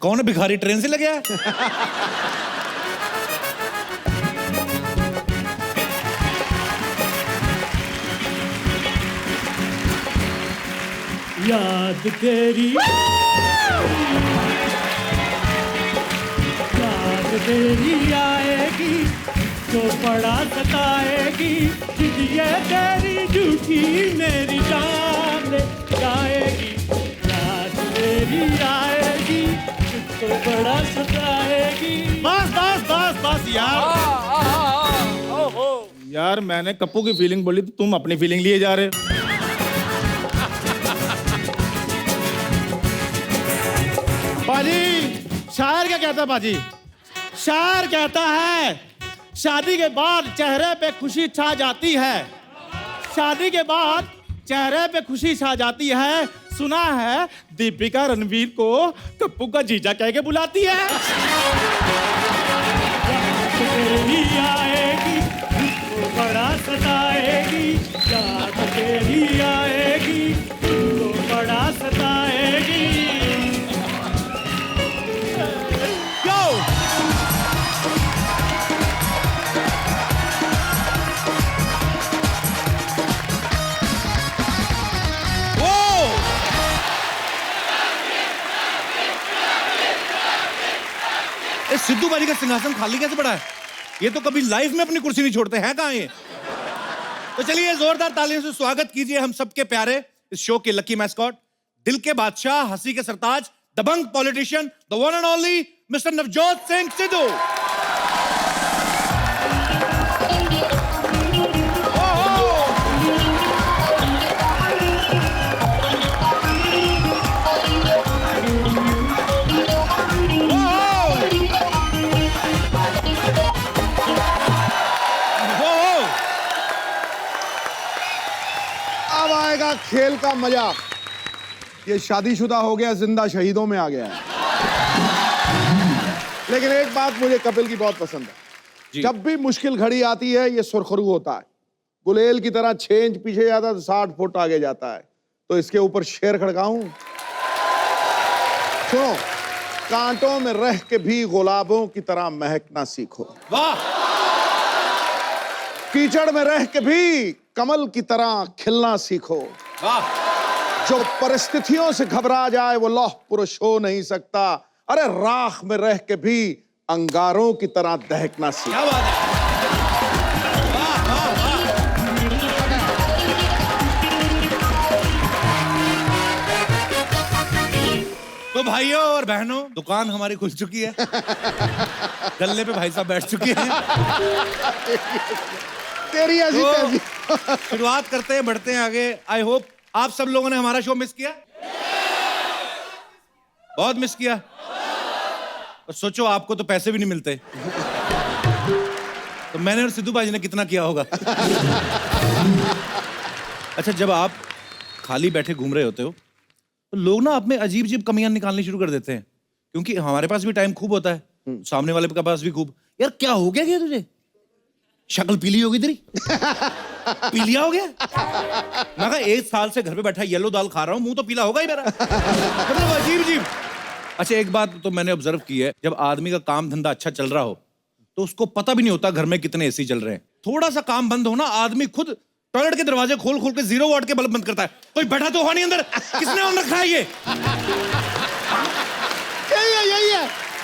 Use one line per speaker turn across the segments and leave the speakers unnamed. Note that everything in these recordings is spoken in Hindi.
कौन है भिखारी, ट्रेन से लगे है?
याद तेरी आएगी तो बड़ा सताएगी, ये तेरी झूठी मेरी जान ले जाएगी। याद तेरी आएगी तो बड़ा सताएगी।
बस यार मैंने कप्पू की फीलिंग बोली तो तुम अपनी फीलिंग लिए जा रहे हो। बाजी, शायर क्या कहता है बाजी? शायर कहता है शादी के बाद चेहरे पे खुशी छा जाती है, शादी के बाद चेहरे पे खुशी छा जाती है। सुना है दीपिका रणवीर को कप्पू का जीजा कह के बुलाती है।
तेरी आएगी तो बड़ा सताएगी, याद तेरी आएगी तो बड़ा सताएगी।
सिद्धू बाजी का सिंहासन खाली कैसे पड़ा है? ये तो कभी लाइफ में अपनी कुर्सी नहीं छोड़ते हैं, कहां ये? तो चलिए जोरदार तालियों से स्वागत कीजिए हम सबके प्यारे इस शो के लकी मैस्कॉट, दिल के बादशाह, हंसी के सरताज, दबंग politician, the one and only mister Navjot Singh Sidhu.
खेल का मजा। ये शादीशुदा हो गया, जिंदा शहीदों में आ गया है। लेकिन एक बात मुझे कपिल की बहुत पसंद है, जब भी मुश्किल घड़ी आती है ये सुरखरू होता है, गुलेल की तरह 6 इंच पीछे जाता है तो 60 फुट आगे जाता है। तो इसके ऊपर शेर खड़काऊं? सुनो, कांटों में रह के भी गुलाबों की तरह महकना सीखो।
वाह!
कीचड़ में रह के भी कमल की तरह खिलना सीखो।
वाह!
जो परिस्थितियों से घबरा जाए वो लौह पुरुष हो नहीं सकता। अरे राख में रह के भी अंगारों की तरह दहकना सीखो।
क्या बात है? वाह, वाह, वाह। तो भाइयों और बहनों, दुकान हमारी खुल चुकी है। गल्ले पे भाई साहब बैठ चुके हैं।
तेरी ऐसी तेजी।
शुरुआत करते हैं, बढ़ते हैं आगे। आई होप आप सब लोगों ने हमारा शो मिस किया, बहुत मिस किया। और सोचो आपको तो पैसे भी नहीं मिलते, तो मैंने और सिद्धू बाजी ने कितना किया होगा। अच्छा, जब आप खाली बैठे घूम रहे होते हो तो लोग ना आप में अजीब अजीब कमियां निकालनी शुरू कर देते हैं, क्योंकि हमारे पास भी टाइम खूब होता है, सामने वाले के पास भी खूब। यार क्या हो गया तुझे? शक्ल पीली होगी तेरी। पीलिया हो गया? मैं कहा 1 साल से घर पे बैठा येलो दाल खा रहा हूं, मुंह तो पीला होगा ही मेरा। मतलब अजीब अजीब। अच्छा, एक बात तो मैंने ऑब्जर्व की है, जब आदमी का काम धंधा अच्छा चल रहा हो तो उसको पता भी नहीं होता घर में कितने एसी चल रहे हैं। थोड़ा सा काम बंद हो ना, आदमी खुद टॉयलेट के दरवाजे खोल खोल के 0 वाट के बल्ब बंद करता है। कोई बैठा तो हो नहीं अंदर, किसने ऑन रखा है ये?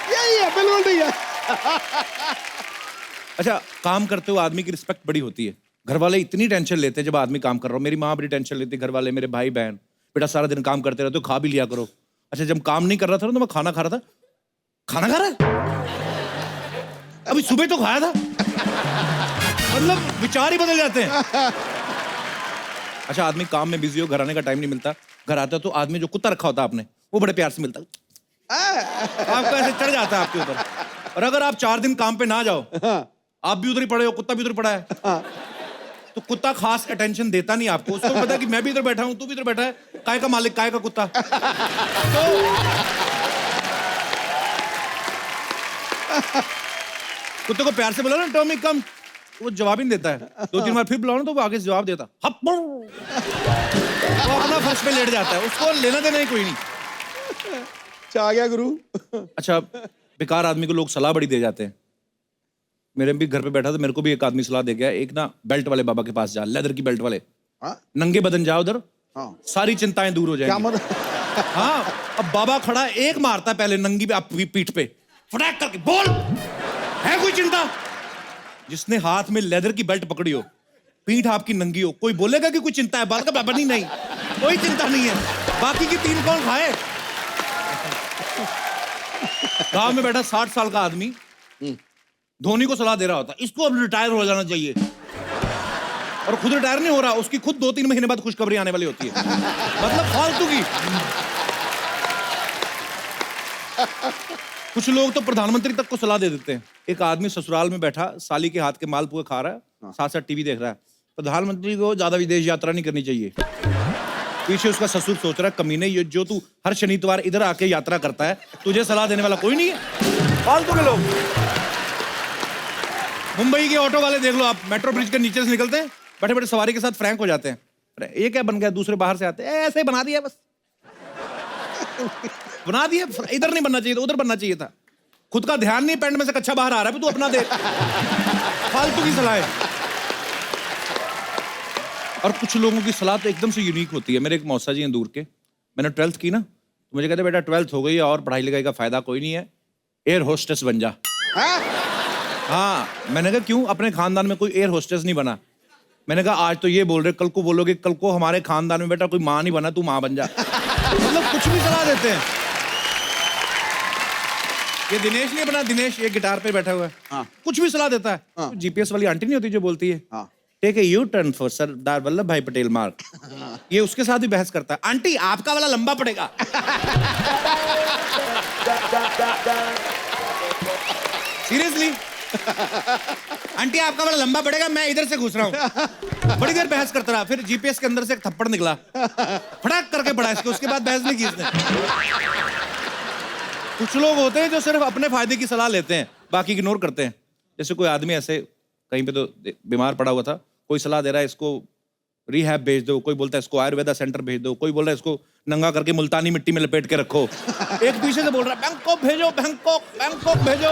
यही है, बिल्कुल नहीं है।
अच्छा, काम करते हुए आदमी की रिस्पेक्ट बड़ी होती है। घर वाले इतनी टेंशन लेते हैं जब आदमी काम कर रहा हो। मेरी माँ बड़ी टेंशन लेती है, घर वाले, मेरे भाई बहन, बेटा सारा दिन काम करते रहते हो, खा भी लिया करो। अच्छा, जब काम नहीं कर रहा था ना तो मैं खाना खा रहा था। खाना खा रहा है? अभी सुबह तो खाया था। मतलब विचार ही बदल जाते हैं। अच्छा, आदमी काम में बिजी हो, घर आने का टाइम नहीं मिलता। घर आता तो आदमी जो कुत्ता रखा होता है आपने, वो बड़े प्यार से मिलता, आपको ऐसे चढ़ जाता है आपके ऊपर। और अगर आप 4 दिन काम पे ना जाओ, आप भी उधर ही पड़े हो, कुत्ता भी उधर पड़ा है, तो कुत्ता खास अटेंशन देता नहीं आपको। उसको पता है कि मैं भी इधर बैठा हूं, तू भी इधर बैठा है, काय का मालिक, काय का कुत्ता। तो कुत्ते को प्यार से बोला ना, टॉमी कम, वो जवाब ही नहीं देता है। 2-3 बार फिर बुलाओ ना तो वो आगे से जवाब देता, वो अपना फर्श पे लेट जाता है, उसको लेना देना ही कोई नहीं।
क्या आ गया गुरु?
अच्छा, बेकार आदमी को लोग सलाह बड़ी दे जाते हैं। मेरे भी घर पे बैठा था, मेरे को भी एक आदमी सलाह दे गया, एक ना बेल्ट वाले बाबा के पास जा, लेदर की बेल्ट वाले,
हाँ?
नंगे बदन जाओ उधर,
हाँ।
सारी चिंताएं दूर हो
क्या
जाएंगी।
मतलब?
हाँ, अब बाबा खड़ा एक मारता है पहले नंगी पे पीठ पे, फटाक करके बोल, है कोई चिंता? जिसने हाथ में लेदर की बेल्ट पकड़ी हो, पीठ आपकी नंगी हो, कोई बोलेगा कि कोई चिंता है? बात का बराबर नहीं, कोई चिंता नहीं है। बाकी की 3 कौन खाए? गांव में बैठा 60 साल का आदमी धोनी को सलाह दे रहा होता, इसको अब रिटायर हो जाना चाहिए, और खुद रिटायर नहीं हो रहा, उसकी खुद 2-3 महीने बाद खुशखबरी आने वाली होती है। मतलब फालतू की। कुछ लोग तो प्रधानमंत्री तक को सलाह दे देते हैं। एक आदमी ससुराल में बैठा साली के हाथ के मालपुए खा रहा है, साथ साथ टीवी देख रहा है। प्रधानमंत्री को ज्यादा विदेश यात्रा नहीं करनी चाहिए। पीछे उसका ससुर सोच रहा है, कमीने, ये जो तू हर शनिवार इधर आके यात्रा करता है, तुझे सलाह देने वाला कोई नहीं है। फालतू के लोग। मुंबई के ऑटो वाले देख लो आप, मेट्रो ब्रिज के नीचे से निकलते हैं, बैठे बैठे सवारी के साथ फ्रैंक हो जाते हैं। अरे ये क्या बन गया? दूसरे बाहर से आते हैं, ऐसे ही बना दिया बस, बना दिया। इधर नहीं बनना चाहिए था, उधर बनना चाहिए था। खुद का ध्यान नहीं, पैंट में से कच्चा बाहर आ रहा है, तू अपना दे। फालतू की सलाह है। और कुछ लोगों की सलाह तो एकदम से यूनिक होती है। मेरे एक मौसा जी हैं दूर के, मैंने 12th की ना, तो मुझे कहते बेटा 12th हो गई है और पढ़ाई लिखाई का फायदा कोई नहीं है, एयर होस्टेस बन जा। हाँ, मैंने कहा क्यों? अपने खानदान में कोई एयर होस्टेस नहीं बना। मैंने कहा आज तो ये बोल रहे, कल को बोलोगे कल को हमारे खानदान में बेटा कोई माँ नहीं बना, तू माँ बन जा। मतलब कुछ भी सलाह देते हैं। ये दिनेश नहीं बना, दिनेश ये गिटार पे बैठा हुआ है,
हाँ।
कुछ भी सलाह देता है।
हाँ।
जीपीएस वाली आंटी नहीं होती जो बोलती है,
हाँ।
Take a U turn for Sardar Vallabh Bhai Patel मार्ग, ये उसके साथ भी बहस करता है। आंटी आपका वाला लंबा पड़ेगा। सीरियसली, आंटी आपका वाला लंबा पड़ेगा, मैं इधर से घुस रहा हूँ। बड़ी देर बहस करता रहा, फिर जीपीएस के अंदर से एक थप्पड़ निकला, फटाक करके पड़ा इसको, उसके बाद बहस नहीं की इसने। कुछ लोग होते हैं जो सिर्फ अपने फायदे की सलाह लेते हैं, बाकी इग्नोर करते हैं। जैसे कोई आदमी ऐसे कहीं पे तो बीमार पड़ा हुआ था, कोई सलाह दे रहा है इसको रिहैब भेज दो, कोई बोलता है इसको आयुर्वेदा सेंटर भेज दो, कोई बोल रहा है इसको नंगा करके मुल्तानी मिट्टी में लपेट के रखो। एक पीछे से बोल रहा है बैंकॉक भेजो, बैंकॉक बैंकॉक भेजो।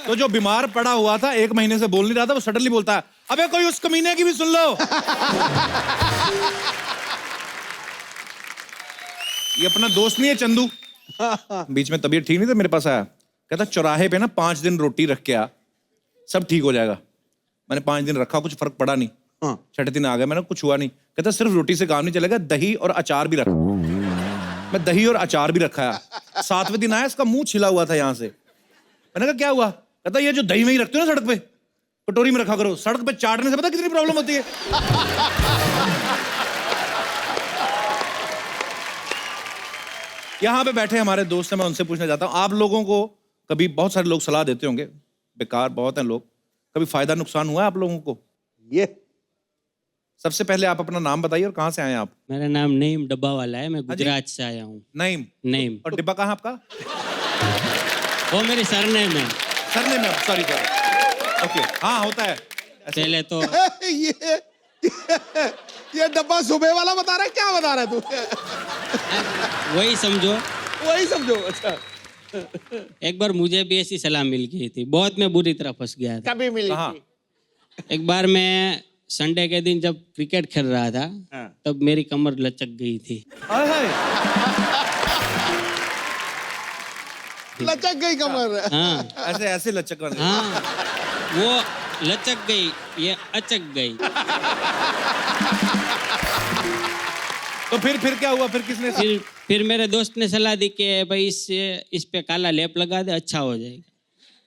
तो जो बीमार पड़ा हुआ था, 1 महीने से बोल नहीं रहा था, वो सडनली बोलता है अबे कोई उस कमीने की भी सुन लो। ये अपना दोस्त नहीं है चंदू, बीच में तबीयत ठीक नहीं था, मेरे पास आया, कहता चौराहे पे ना 5 दिन रोटी रख के आ, सब ठीक हो जाएगा। मैंने 5 दिन रखा, कुछ फर्क पड़ा नहीं।
हाँ।
6ठे दिन आ गया, मैंने कुछ हुआ नहीं। कहता सिर्फ रोटी से काम नहीं चलेगा, दही और अचार भी रख। मैं दही और अचार भी रखा है। 7वें दिन आया, इसका मुंह छिला हुआ था यहाँ से। मैंने कहा क्या हुआ? कहता ये जो दही में ही रखते हो ना सड़क पे, कटोरी में रखा करो, सड़क पे चाटने से पता कितनी प्रॉब्लम होती है। यहाँ पे बैठे हमारे दोस्त हैं, मैं उनसे पूछना चाहता हूँ, आप लोगों को कभी, बहुत सारे लोग सलाह देते होंगे, बेकार बहुत हैं लोग, कभी फायदा नुकसान हुआ है आप लोगों को?
ये
सबसे पहले आप अपना नाम बताइए और कहाँ से आए हैं आप?
मेरा नाम नईम डब्बा वाला है, मैं गुजरात से आया हूँ।
नईम।
नईम,
और डिब्बा कहाँ आपका?
वो मेरी सरनेम है।
सरने में, सॉरी सॉरी, ओके, हाँ होता है।
पहले तो
ये डब्बा सुबह वाला बता रहा है, क्या बता रहा है तू?
वही समझो।
वही समझो। अच्छा,
एक बार मुझे भी ऐसी सलाह मिल गई थी, बहुत मैं बुरी तरह फंस गया था।
कभी मिली
कहाँ?
थी?
एक बार मैं संडे के दिन जब क्रिकेट खेल रहा था,
हाँ।
तब मेरी कमर लचक गई थी।
हाय हाय।
लचक गई कमर।
हाँ
ऐसे ऐसे लचक वाले।
हाँ, वो लचक गई, ये अचक गई।
तो फिर क्या हुआ? फिर किसने?
फिर मेरे दोस्त ने सलाह दी कि भाई इस पे काला लेप लगा दे, अच्छा हो जाएगा।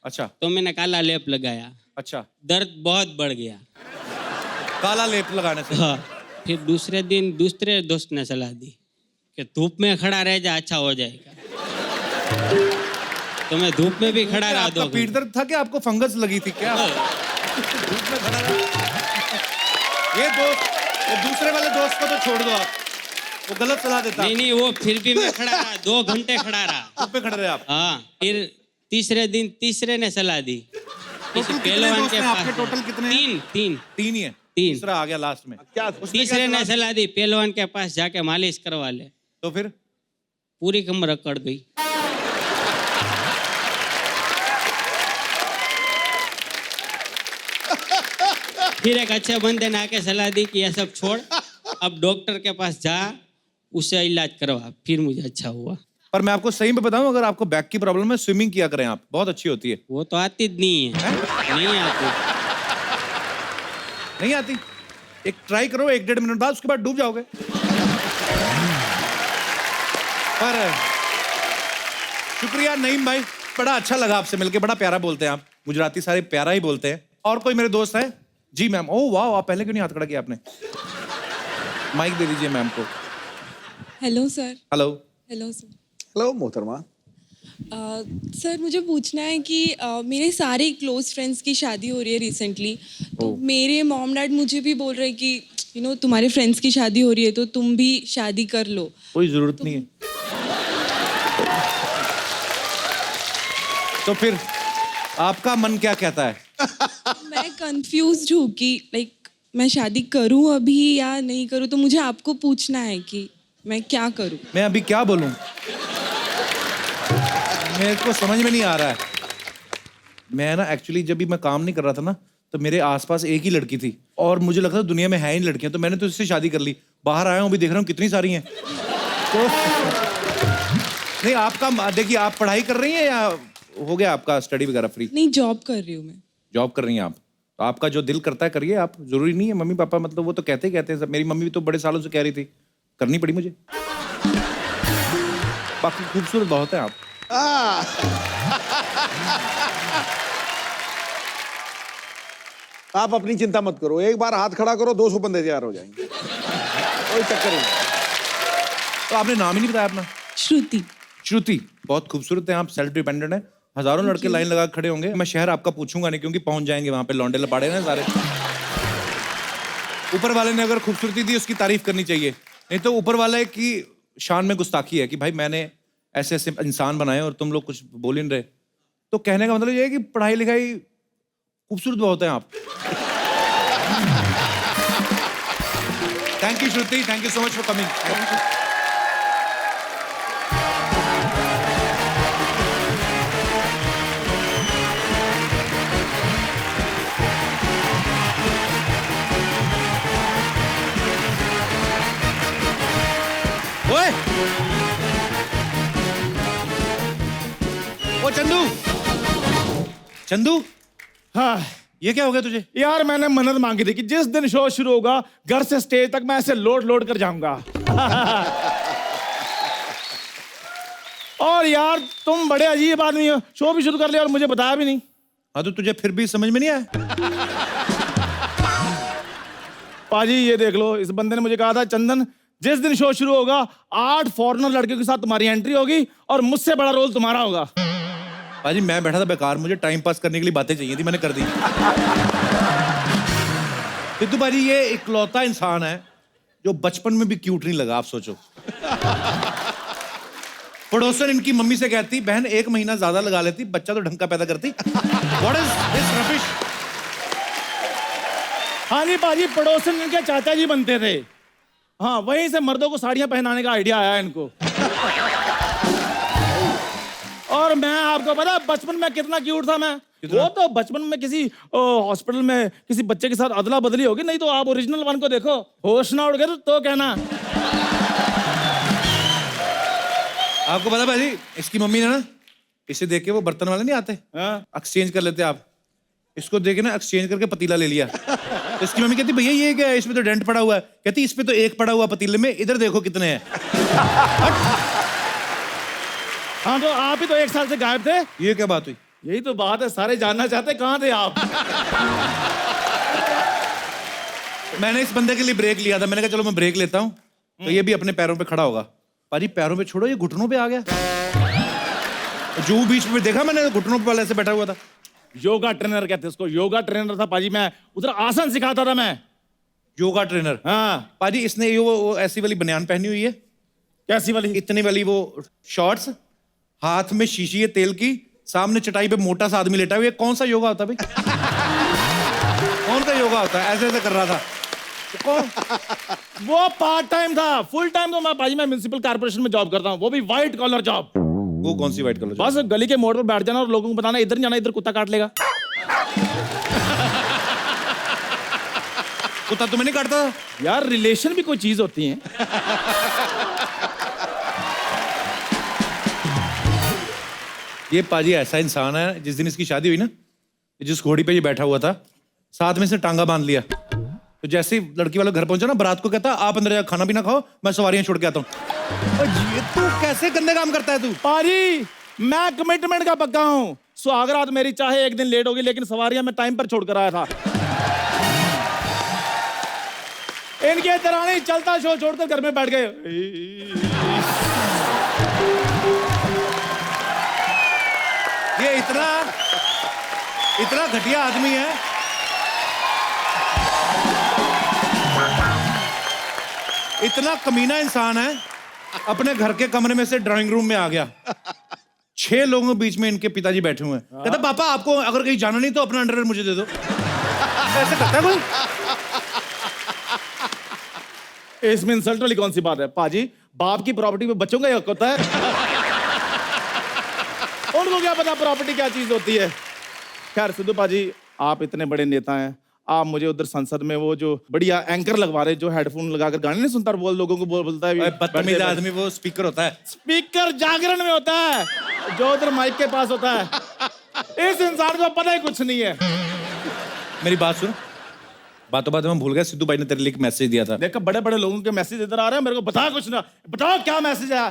अच्छा
तो मैंने काला लेप लगाया,
अच्छा,
दर्द बहुत बढ़ गया।
काला लेप लगाने से?
हाँ। फिर दूसरे दिन दूसरे दोस्त ने सलाह दी कि धूप में खड़ा रह जा, अच्छा हो जाएगा। तो मैं धूप में भी खड़ा रहा।
आपका पीठ दर्द था क्या? आपको फंगस लगी थी क्या? धूप में खड़ा रहा। ये दूसरे वाले दोस्त को तो छोड़ दो आप, वो गलत सलाह देता।
नहीं, वो फिर भी मैं खड़ा रहा, 2 घंटे खड़ा रहा।
धूप पे खड़े रहे आप?
हाँ। फिर तीसरे दिन तीसरे ने सलाह दी, किसी
टोटल कितने
पहलवान
दोस्त
के
हैं
पास।
आपके? टोटल कितने हैं?
तीन।
तीन ही है।
तीन।
तीसरा आ गया लास्ट में।
क्या
तीसरे ने सलाह दी पहलवान के पास जाके मालिश करवा ले,
तो फिर
पूरी कमर अकड़ गई। फिर एक अच्छे बंदे ने आके सलाह दी कि ये सब छोड़, अब डॉक्टर के पास जा, उससे इलाज करवा। फिर मुझे अच्छा हुआ।
पर मैं आपको सही में बताऊं, अगर आपको बैक की प्रॉब्लम है, स्विमिंग किया करें आप, बहुत अच्छी होती है।
वो तो आती नहीं है, नहीं आती।
नहीं आती? एक ट्राई करो 1-1.5 मिनट बाद, उसके बाद डूब जाओगे। पर शुक्रिया नईम भाई, बड़ा अच्छा लगा आपसे मिलके, बड़ा प्यारा बोलते हैं आप। गुजराती सारे प्यारा ही बोलते हैं। और कोई मेरे दोस्त है? जी मैम। ओह वाह, आप पहले क्यों नहीं हाथ खड़ा किया आपने? माइक दे दीजिए मैम को।
Hello sir.
Hello.
Hello sir.
Hello मोहतरमा।
सर मुझे पूछना है कि मेरे सारे क्लोज फ्रेंड्स की शादी हो रही है रिसेंटली, तो मेरे मॉम डैड मुझे भी बोल रहे हैं कि तुम्हारे फ्रेंड्स की शादी हो रही है तो तुम भी शादी कर लो।
कोई जरूरत नहीं है। तो फिर आपका मन क्या कहता है?
मैं कंफ्यूज्ड हूँ कि मैं शादी करूँ अभी या नहीं करूँ, तो मुझे आपको पूछना है कि मैं क्या करूँ।
मैं अभी क्या बोलूं, मेरे को समझ में नहीं आ रहा है। मैं ना एक्चुअली जब भी मैं काम नहीं कर रहा था ना, तो मेरे आसपास एक ही लड़की थी और मुझे लगता था दुनिया में है ही लड़कियां, तो मैंने तो इससे शादी कर ली। बाहर आया हूँ, अभी देख रहा हूँ कितनी सारी हैं। तो नहीं, आपका देखिए, आप पढ़ाई कर रही हैं या हो गया आपका स्टडी वगैरह फ्री?
नहीं, जॉब कर रही हूँ मैं।
जॉब कर रही हैं आप, तो आपका जो दिल करता है करिए आप, जरूरी नहीं है मम्मी पापा, मतलब वो तो कहते ही कहते हैं सब। मेरी मम्मी भी तो बड़े सालों से कह रही थी, करनी पड़ी मुझे। बाकी खूबसूरत बहुत है आप।
आप अपनी चिंता मत करो, एक बार हाथ खड़ा करो 200 बंदे तैयार हो जाएंगे, कोई चक्कर नहीं।
तो आपने नाम ही नहीं बताया अपना?
श्रुति।
श्रुति, बहुत खूबसूरत है आप, सेल्फ डिपेंडेंट है। हजारों लड़के लाइन लगा खड़े होंगे। मैं शहर आपका पूछूंगा नहीं, क्योंकि पहुंच जाएंगे वहां पे लौंडे लपाड़े ना सारे। ऊपर वाले ने अगर खूबसूरती दी, उसकी तारीफ करनी चाहिए, नहीं तो ऊपर वाले की शान में गुस्ताखी है कि भाई मैंने ऐसे ऐसे इंसान बनाए और तुम लोग कुछ बोल ही नहीं रहे। तो कहने का मतलब ये है कि पढ़ाई लिखाई खूबसूरत बहुत है आप। Thank you Shruti, thank you so much for coming. ओए ओ चंदू, चंदू,
हाँ
ये क्या हो गया तुझे?
यार, मैंने मन्नत मांगी थी कि जिस दिन शो शुरू होगा घर से स्टेज तक मैं ऐसे लोड लोड कर जाऊंगा। और यार तुम बड़े अजीब आदमी हो, शो भी शुरू कर लिया और मुझे बताया भी नहीं।
हाँ तो तुझे फिर भी समझ में नहीं आया?
पाजी ये देख लो, इस बंदे ने मुझे कहा था चंदन जिस दिन शो शुरू होगा 8 फॉरेनर लड़कियों के साथ तुम्हारी एंट्री होगी और मुझसे बड़ा रोल तुम्हारा होगा।
पाजी मैं बैठा था बेकार, मुझे टाइम पास करने के लिए बातें चाहिए थी, मैंने कर दी। सिद्धू पाजी ये इकलौता इंसान है जो बचपन में भी क्यूट नहीं लगा। आप सोचो, पड़ोसन इनकी मम्मी से कहती, बहन 1 महीना ज्यादा लगा लेती, बच्चा तो ढंग का पैदा करती। What is this rubbish?
हाँ जी पाजी, पड़ोसन इनके चाचा जी बनते थे। हाँ, वहीं से मर्दों को साड़ियां पहनाने का आइडिया आया इनको। और मैं आपको पता बचपन में कितना क्यूट था मैं। वो तो बचपन में किसी हॉस्पिटल में किसी बच्चे के साथ अदला बदली होगी, नहीं तो आप ओरिजिनल वन को देखो, होश ना उड़ गए तो कहना।
आपको पता भाजी, इसकी मम्मी ने ना इसे देख के, वो बर्तन वाले नहीं आते, एक्सचेंज कर लेते आप, इसको देखे ना एक्सचेंज करके पतीला ले लिया। तो इसकी मम्मी कहती भैया ये क्या है, इसमें तो डेंट पड़ा हुआ है। कहती इस पे तो 1 पड़ा हुआ पतीले में, इधर देखो कितने हैं।
हाँ तो आप ही तो 1 साल से गायब थे।
ये क्या बात हुई?
यही तो बात है, सारे जानना चाहते कहाँ थे आप।
मैंने इस बंदे के लिए ब्रेक लिया था, मैंने कहा चलो मैं ब्रेक लेता हूँ, तो ये भी अपने पैरों पे खड़ा होगा। पाजी पैरों पे छोड़ो, ये घुटनों पे आ गया। जो बीच में देखा मैंने, घुटनों पे वाले से बैठा हुआ था।
योगा ट्रेनर कहते उसको, योगा ट्रेनर था पाजी, मैं उधर आसन सिखाता था मैं।
योगा ट्रेनर?
हाँ
पाजी इसने ये वो ऐसी वाली बनियान पहनी हुई है।
कैसी वाली?
इतनी वाली वो शॉर्ट्स, हाथ में शीशी है तेल की, सामने चटाई पे मोटा सा आदमी लेटा हुआ है। कौन सा योगा होता है भाई? कौन सा योगा होता है, ऐसे ऐसे कर रहा था।
वो पार्ट टाइम था, फुल टाइम तो मैं भाई मैं म्युनिसिपल कॉर्पोरेशन में जॉब करता हूँ, वो भी व्हाइट कॉलर जॉब।
वो कौन सी व्हाइट कलर?
बस गली के मोड़ पर बैठ जाना और लोगों को बताना इधर नहीं जाना, इधर कुत्ता काट लेगा।
कुत्ता तुम्हें नहीं काटता?
यार रिलेशन भी कोई चीज होती है।
ये पाजी ऐसा इंसान है, जिस दिन इसकी शादी हुई ना, जिस घोड़ी पे ये बैठा हुआ था, साथ में से टांगा बांध लिया। तो जैसे ही लड़की वाला घर पहुंचा ना, बारात को कहता आप अंदर जाकर खाना पीना खाओ, मैं सवारियां छोड़ के आता हूँ। और ये तू कैसे गंदे काम करता है तू?
पाजी मैं कमिटमेंट का पक्का हूँ। सुहागरात मेरी चाहे एक दिन लेट होगी, लेकिन सवारियां मैं टाइम पर छोड़ कर आया था। इनके तरह नहीं चलता शो छोड़कर घर में बैठ गए।
ये इतना इतना घटिया आदमी है। इतना कमीना इंसान है, अपने घर के कमरे में से ड्राइंग रूम में आ गया। 6 लोगों के बीच में इनके पिताजी बैठे हुए हैं। कहता पापा आपको अगर कहीं जाना नहीं तो अपना अंडरवेयर मुझे दे दो। ऐसे करता है कोई?
इसमें इंसल्ट वाली कौन सी बात है? पाजी बाप की प्रॉपर्टी पे बच्चों का हक होता है। उनको क्या पता प्रॉपर्टी क्या चीज होती है। खैर सिद्धू पाजी, आप इतने बड़े नेता हैं, आप मुझे उधर संसद में वो जो बढ़िया एंकर लगवा रहे, जो हेडफोन लगाकर गाने नहीं सुनता, बोल लोगों को बोलता है।
बदतमीज आदमी वो स्पीकर होता है।
स्पीकर जागरण में होता है, जो उधर माइक के पास होता है। इस इंसान को पता ही कुछ नहीं है।
मेरी बात सुन, बातों बातों में भूल गया, सिद्धू भाई ने तेरे लिए एक मैसेज दिया था।
देखो बड़े बड़े लोगों के मैसेज इधर आ रहे हैं, मेरे को बता कुछ ना, बताओ क्या मैसेज है।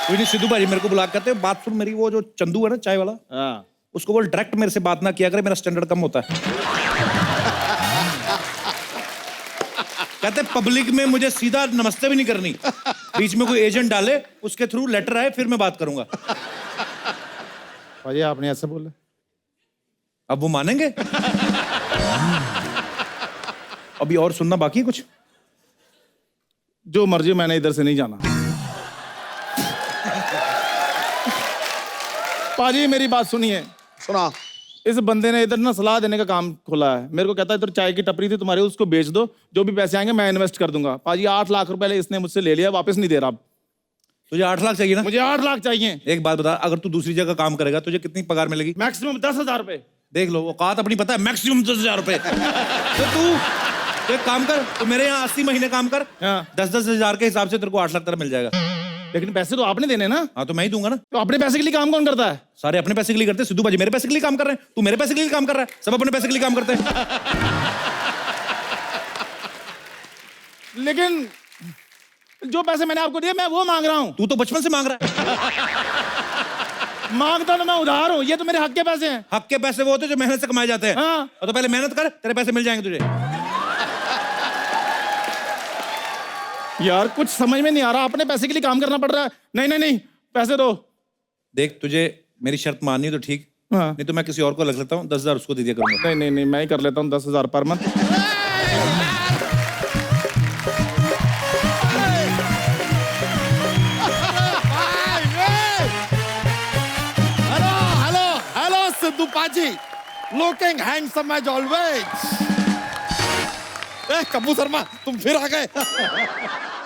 कोई नहीं, सिद्धू भाई मेरे को बुला के कहते हैं बात सुन मेरी, वो जो चंदू है ना चाय वाला,
हाँ
उसको बोल डायरेक्ट मेरे से बात ना किया करे, मेरा स्टैंडर्ड कम होता है। कहते पब्लिक में मुझे सीधा नमस्ते भी नहीं करनी, बीच में कोई एजेंट डाले, उसके थ्रू लेटर आए, फिर मैं बात करूंगा।
भाई आपने ऐसे बोला,
अब वो मानेंगे? अभी और सुनना बाकी है कुछ?
जो मर्जी, मैंने इधर से नहीं जाना। पाजी मेरी बात सुनिए।
सुना।
इस बंदे ने इधर ना सलाह देने का काम खोला है। मेरे को कहता है इधर चाय की टपरी थी तुम्हारी, उसको बेच दो, जो भी पैसे आएंगे मैं इन्वेस्ट कर दूंगा। पाजी 8 लाख रुपए इसने मुझसे ले लिया, वापस नहीं दे रहा।
तुझे 8 लाख चाहिए ना?
मुझे 8 लाख चाहिए।
एक बात बता, अगर तू दूसरी जगह काम करेगा तुझे कितनी पगार मिलेगी?
मैक्सिमम 10,000 रुपए।
देख लो, औकात अपनी पता है, मैक्सिमम 10,000 रुपए। तो तू एक काम कर, तू मेरे यहाँ 80 महीने काम कर,
हाँ।
10-10 हजार के हिसाब से तेरे को 8 लाख तेरा मिल जाएगा।
लेकिन पैसे तो आपने देने ना।
हाँ तो मैं ही दूंगा ना।
तो अपने पैसे के लिए काम कौन करता है?
सारे अपने पैसे के लिए करते हैं। सिद्धू भाजी मेरे पैसे के लिए काम कर रहे हैं, तू मेरे पैसे के लिए काम कर रहा है, सब अपने पैसे के लिए काम करते हैं।
लेकिन जो पैसे मैंने आपको दिए मैं वो मांग रहा हूँ।
तू तो बचपन से मांग रहा है।
मांगता तो मैं उधार हूँ, ये तो मेरे हक के पैसे हैं।
हक के पैसे वो होते हैं जो मेहनत से कमाए जाते हैं।
हाँ।
और तो पहले मेहनत कर, तेरे पैसे मिल जाएंगे तुझे।
यार कुछ समझ में नहीं आ रहा, अपने पैसे के लिए काम करना पड़ रहा है। नहीं नहीं नहीं, पैसे दो।
देख तुझे मेरी शर्त माननी है तो ठीक,
हाँ।
नहीं तो मैं किसी और को लग लेता हूँ, 10,000 उसको दे दिया करूंगा।
नहीं नहीं नहीं, मैं ही कर लेता हूँ 10,000 per month.
Hello, hello, hello, Sidhu Paji. Looking handsome as always. Kapoor Sharma तुम फिर आ गए।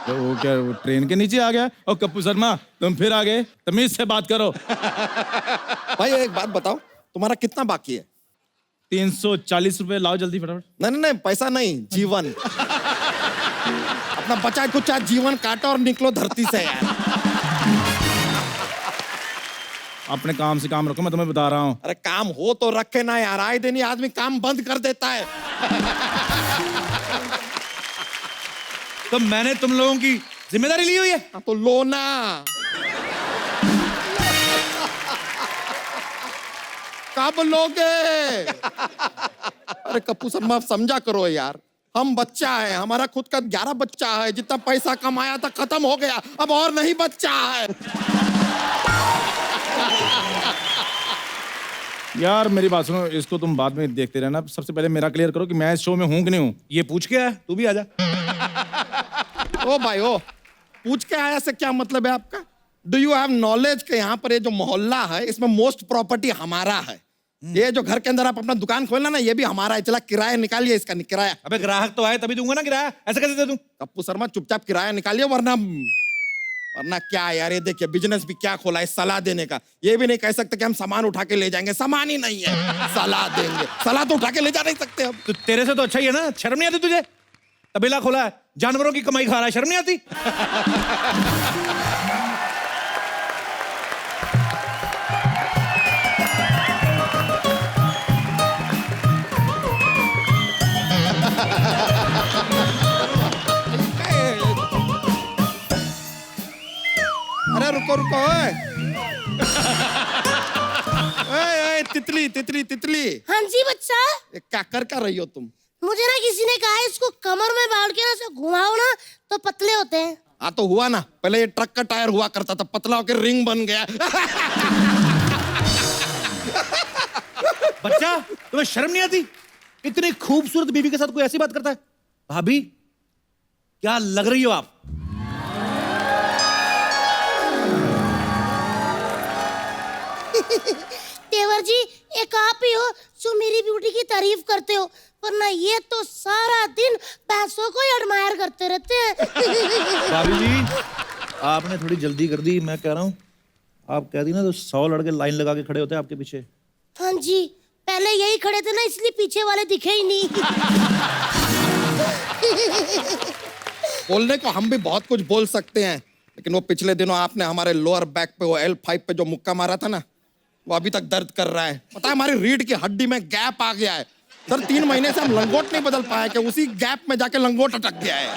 तो वो क्या वो ट्रेन के नीचे आ गया? और कपूर शर्मा तुम फिर आ गए, तमीज से बात करो।
भाई एक बात बताओ, तुम्हारा कितना बाकी है?
340 रुपए लाओ जल्दी फटाफट।
नहीं नहीं नहीं, पैसा नहीं, जीवन। अपना बचा कुचा जीवन काटो और निकलो धरती से यार।
अपने काम से काम रखो, मैं तुम्हें बता रहा हूँ।
अरे काम हो तो रखे ना यार, आए दिन ही आदमी काम बंद कर देता है।
तो मैंने तुम लोगों की जिम्मेदारी ली हुई है।
हाँ, तो लो ना। कब लोगे? अरे कपूर शर्मा समझा करो यार, हम बच्चा है, हमारा खुद का 11 बच्चा है, जितना पैसा कमाया था खत्म हो गया, अब और नहीं बच्चा है।
यार मेरी बात सुनो, इसको तुम बाद में देखते रहना। सबसे पहले मेरा क्लियर करो कि मैं इस शो में हूँ कि नहीं हूँ।
ये पूछ के आया, तू भी आजा।
ओ भाई ओ, पूछ के आया से क्या मतलब है आपका? डू यू हैव नॉलेज के यहाँ पर ये जो मोहल्ला है इसमें मोस्ट प्रॉपर्टी हमारा है, ये जो घर के अंदर आप अपना दुकान खोलना ना, ये भी हमारा है। चला किराया निकालिए इसका, किराया।
अबे ग्राहक तो आए तभी दूंगा ना किराया, ऐसे कैसे दे दूं?
कप्पू शर्मा चुपचाप किराया निकालिए, वरना क्या है यार। ये देखिए बिजनेस भी क्या खोला है, सलाह देने का। ये भी नहीं कह सकते कि हम सामान उठा के ले जाएंगे, सामान ही नहीं है, सलाह देंगे। सलाह तो उठा के ले जा नहीं सकते हम।
तो तेरे से तो अच्छा ही है ना, शर्म नहीं आती तुझे? तबेला खोला है, जानवरों की कमाई खा रहा है, शर्म नहीं आती?
अरे रुको रुको, ओए ओए, तितली तितली तितली,
हाँ जी बच्चा,
ये क्या कर रही हो तुम?
मुझे ना किसी ने कहा इसको कमर में बांध के ना ऐसे घुमाओ ना तो पतले होते हैं।
हाँ तो हुआ ना, पहले ये ट्रक का टायर हुआ करता था, पतला होकर रिंग बन गया।
बच्चा तुम्हें शर्म नहीं आती? इतनी खूबसूरत बीवी के साथ कोई ऐसी बात करता है? भाभी क्या लग रही हो आप?
तेवर जी, एक आप ही हो जो मेरी ब्यूटी की तारीफ करते हो, वरना ये तो सारा दिन पैसों को ही एडमायर करते रहते हैं।
भाभी जी आपने थोड़ी जल्दी कर दी, मैं कह रहा हूं आप कह दी ना तो 100 लड़के लाइन लगा के खड़े होते हैं आपके पीछे।
हाँ जी, पहले यही खड़े थे ना, इसलिए पीछे वाले दिखे ही नहीं।
बोलने को हम भी बहुत कुछ बोल सकते हैं, लेकिन वो पिछले दिनों आपने हमारे लोअर बैक पे, वो L5 पे जो मुक्का मारा था ना, वो अभी तक दर्द कर रहा है। पता है हमारी रीढ़ की हड्डी में गैप आ गया है सर। 3 महीने से हम लंगोट नहीं बदल पाए कि उसी गैप में जाके लंगोट अटक गया है।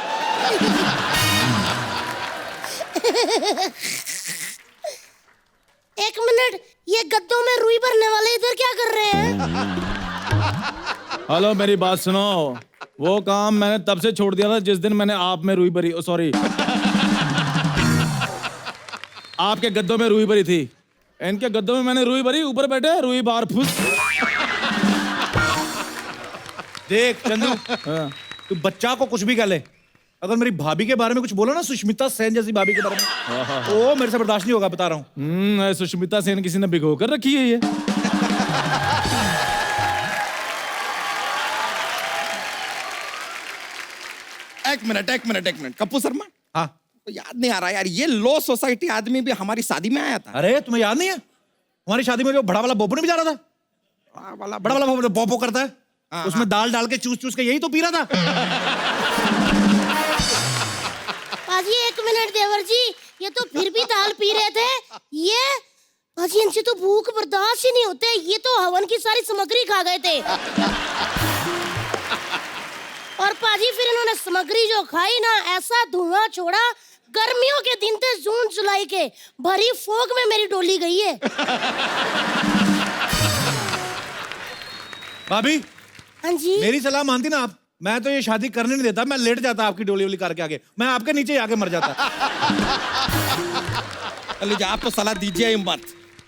एक मिनट, ये गद्दों में रुई भरने वाले इधर क्या कर रहे हैं?
हेलो, मेरी बात सुनो। वो काम मैंने तब से छोड़ दिया था जिस दिन मैंने आप में रुई भरी, सॉरी आपके गद्दों में रुई भरी थी। इनके गद्दों में मैंने रुई भरी, ऊपर बैठे रुई बार फुस।
देख चंदू, तू बच्चा को कुछ भी कह ले, अगर मेरी भाभी के बारे में कुछ बोलो ना, सुष्मिता सेन जैसी भाभी के बारे में, ओ मेरे से बर्दाश्त नहीं होगा, बता रहा हूँ।
सुष्मिता सेन किसी ने भिगो कर रखी है ये।
एक मिनट कप्पू शर्मा,
हाँ
तो याद नहीं आ रहा यार, ये लो सोसाइटी आदमी भी हमारी शादी में आया था।
अरे तुम्हें याद नहीं है हमारी शादी में जो बड़ा वाला बोपो नहीं भी जा रहा था? बड़ा वाला बोपो बोपो करता है, उसमें दाल डाल के चूस चूस के यही तो पी रहा था।
पाजी एक मिनट देवर जी, ये तो फिर भी दाल पी रहे थे। ये पाजी इनसे तो भूख बर्दाश्त ही नहीं होते, ये तो हवन की सारी सामग्री खा गए थे। और पाजी फिर इन्होंने सामग्री जो खाई ना, ऐसा धुआं छोड़ा, गर्मियों के दिन थे, जून जुलाई के, भरी फोग में मेरी डोली गई है।
भाभी
हाँ जी,
मेरी सलाह मानती ना आप, मैं तो ये शादी करने नहीं देता, मैं लेट जाता आपकी डोली वोली कार के आगे, मैं आपके नीचे ही आके मर जाता।
लीजिए, आप तो सलाह दीजिए ही मत।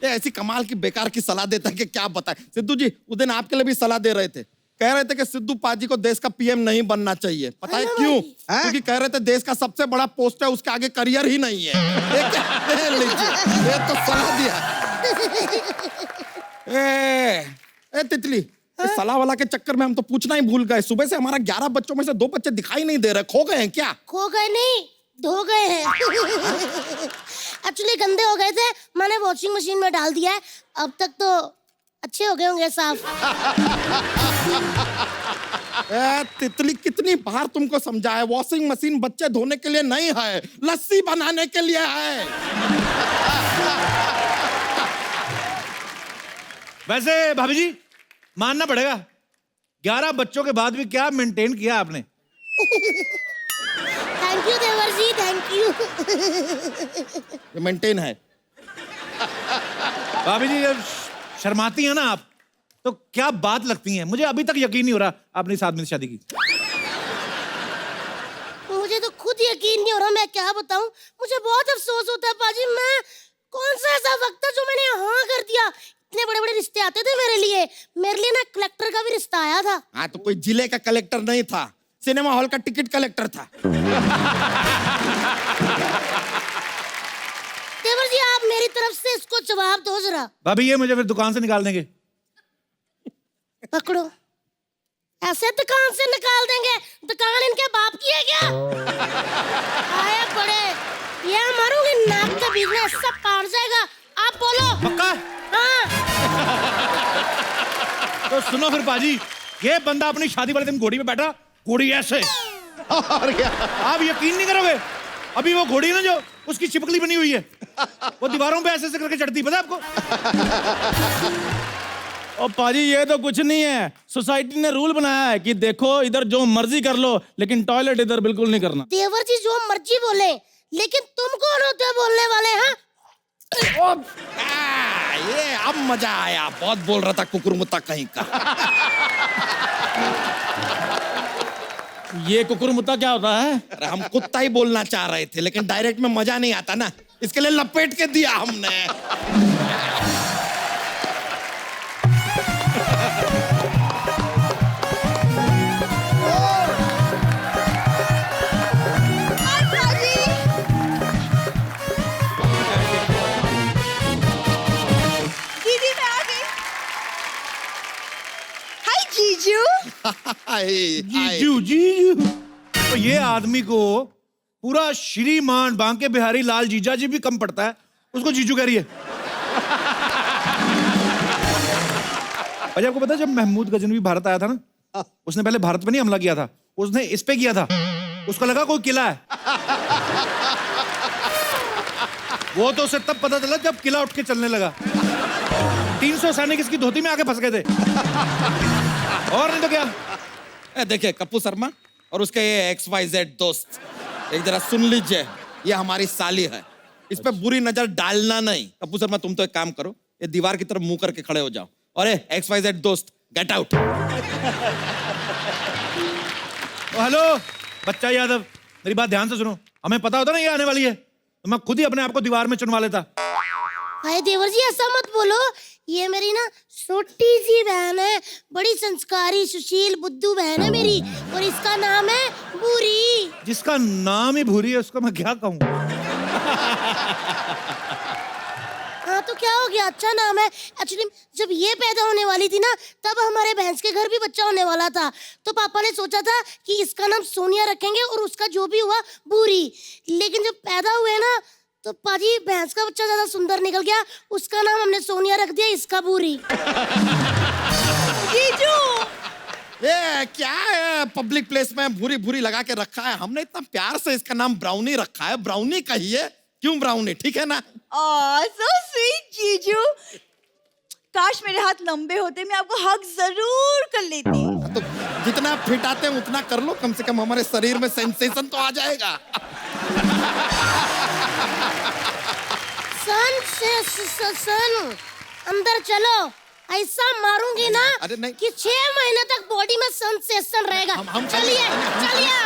ये ऐसी कमाल की बेकार की सलाह देता है कि क्या बताएं। सिद्धू जी उस दिन आपके लिए भी सलाह दे रहे थे, कह रहे थे कि सिद्धू पाजी को देश का पीएम नहीं बनना चाहिए। पता है क्यों? क्योंकि कह रहे थे देश का सबसे बड़ा पोस्ट है, उसके आगे करियर ही नहीं है। लीजिए, ये तो सलाह दिया। ए तितली, इस सलाह वाला के चक्कर में हम तो पूछना ही भूल गए। सुबह से हमारा 11 बच्चों में से 2 बच्चे दिखाई नहीं दे रहे, खो गए हैं क्या?
खो गए नहीं, धो गए हैं। एक्चुअली गंदे हो गए थे, मैंने वॉशिंग मशीन में डाल दिया है, अब तक तो अच्छे हो गए होंगे साफ।
तितली, कितनी बार तुमको समझाया, वॉशिंग मशीन बच्चे धोने के लिए नहीं है, लस्सी बनाने के लिए है।
वैसे भाभी जी मानना पड़ेगा, 11 बच्चों के बाद भी क्या मेंटेन किया आपने।
थैंक यू देवर जी, थैंक यू।
मेंटेन है।
भाभी जी जब शर्माती हैं ना आप, तो क्या बात लगती हैं, मुझे अभी तक यकीन नहीं हो रहा आपने इस आदमी से शादी की।
मुझे तो खुद यकीन नहीं हो रहा, मैं क्या बताऊं। मुझे बहुत अफसोस होता है पाजी, मैं कौन सा ऐसा वक्त था जो मैंने हाँ कर दिया। इतने बड़े बड़े रिश्ते आते थे मेरे लिए ना कलेक्टर का भी रिश्ता आया था।
हाँ तो कोई जिले का कलेक्टर नहीं था, सिनेमा हॉल का टिकट कलेक्टर था।
देवर जी आप मेरी तरफ से इसको जवाब दो जरा।
भाभी ये मुझे फिर दुकान से निकाल देंगे।
पकड़ो। ऐसे दुकान से निकाल देंगे? दुकान इनके बाप की है क्या? आए बड़े, ये मारूंगी नाक के बीच में, सब पार जाएगा। आप बोलो।
पक्का?
हाँ।
तो सुनो फिर पाजी, ये बंदा अपनी शादी वाले दिन घोड़ी पे बैठा, घोड़ी ऐसे,
और क्या?
आप यकीन नहीं करोगे, अभी वो घोड़ी ना जो उसकी चिपकली बनी हुई है, वो दीवारों पे ऐसे ऐसे करके चढ़ती, पता है आपको?
और पाजी ये तो कुछ नहीं है, सोसाइटी ने रूल बनाया है कि देखो इधर जो मर्जी कर लो, लेकिन टॉयलेट इधर बिल्कुल नहीं करना।
देवर जी जो मर्जी बोले, लेकिन तुम कौन होते हो बोलने वाले? हैं?
ये अब मजा आया, बहुत बोल रहा था कुकुरमुत्ता कहीं का।
ये कुकुरमुत्ता क्या होता है?
अरे हम कुत्ता ही बोलना चाह रहे थे, लेकिन डायरेक्ट में मजा नहीं आता ना, इसके लिए लपेट के दिया हमने।
दीदी मैं आ गई। हाय जीजू।
जीजू जीजू। तो ये आदमी को पूरा श्रीमान बांके बिहारी लाल जीजा जी भी कम पड़ता है, उसको जीजू कह रही है। अजय आपको पता है जब महमूद गजनवी भारत आया था ना, उसने पहले भारत पे नहीं हमला किया था, उसने इस पे किया था, उसको लगा कोई किला है। वो तो उसे तब पता चला जब किला उठ के चलने लगा। 300 सैनिक इसकी धोती में आके फंस गए थे। और नहीं तो क्या।
देखिए कप्पू शर्मा और उसके ये XYZ दोस्त, एक जरा सुन लीजिए, ये हमारी साली है, इस पे बुरी नजर डालना नहीं। कप्पू शर्मा तुम तो एक काम करो, ये दीवार की तरफ मुंह करके खड़े हो जाओ, और ये XYZ दोस्त गेट आउट।
हेलो बच्चा यादव, मेरी बात ध्यान से सुनो, हमें पता होता ना ये आने वाली है, तो मैं खुद ही अपने आप को दीवार में चुनवा लेता।
भाई देवर जी ऐसा मत बोलो, ये मेरी ना छोटी सी बहन है, बड़ी संस्कारी सुशील बुद्धू बहन है मेरी, और इसका नाम है भूरी।
जिसका नाम ही भूरी है उसका मैं क्या कहूँ।
हाँ तो क्या हो गया, अच्छा नाम है। एक्चुअली जब ये पैदा होने वाली थी ना, तब हमारे भैंस के घर भी बच्चा होने वाला था, तो पापा ने सोचा था कि इसका नाम सोनिया रखेंगे और उसका जो भी हुआ भूरी। लेकिन जब पैदा हुए ना, तो पाजी भैंस का बच्चा ज्यादा सुंदर निकल गया, उसका नाम हमने सोनिया रख दिया, इसका भूरी।
जीजू
ये क्या है, पब्लिक प्लेस में भूरी भूरी लगा के रखा है, हमने इतना प्यार से इसका नाम ब्राउनी रखा है, ब्राउनी कहिए, क्यों ब्राउनी, ठीक है ना?
सो स्वीट जीजू। काश मेरे हाथ लंबे होते, मैं आपको हक जरूर कर लेती।
तो जितना फिट आते हैं उतना कर लो, कम से कम हमारे शरीर में सेंसेशन तो आ जाएगा।
सन अंदर चलो, ऐसा मारूंगी ना
अरे नहीं।
कि 6 महीने तक बॉडी में सेंसेशन रहेगा। चलिए चलिए,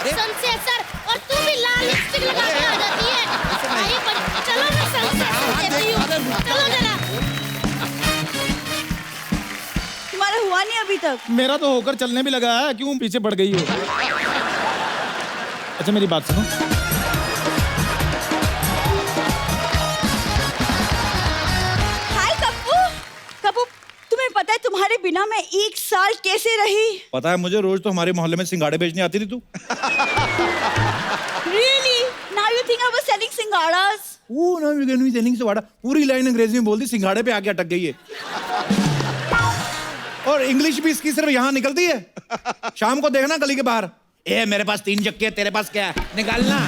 सेंसेशन, और तू भी लाल लिपस्टिक लगा के आ जाती है। आई पर चलो मैं सेंसेशन देती हूँ, चलो जरा।
तुम्हारा हुआ नहीं अभी तक?
मेरा तो होकर चलने भी लगा है, क्यों पीछे पड़ गई हो? अच्छा मेरी बात सुनो,
हाय कप्पू। कप्पू तुम्हें पता है तुम्हारे बिना मैं 1 साल कैसे रही?
पता है मुझे, रोज तो हमारे मोहल्ले में सिंगाड़े बेचने आती थी तू।
Really? Now you think I was selling सिंगाड़ास?
वो ना विगनवी सेलिंग से वाड़ा, पूरी लाइन अंग्रेजी में बोल दी, सिंगाड़े पे आके अटक गई है। और इंग्लिश भी इसकी सिर्फ यहाँ निकलती है। शाम को देखना गली के बाहर, ए मेरे पास 3 चक्के, तेरे पास क्या है, निकालना।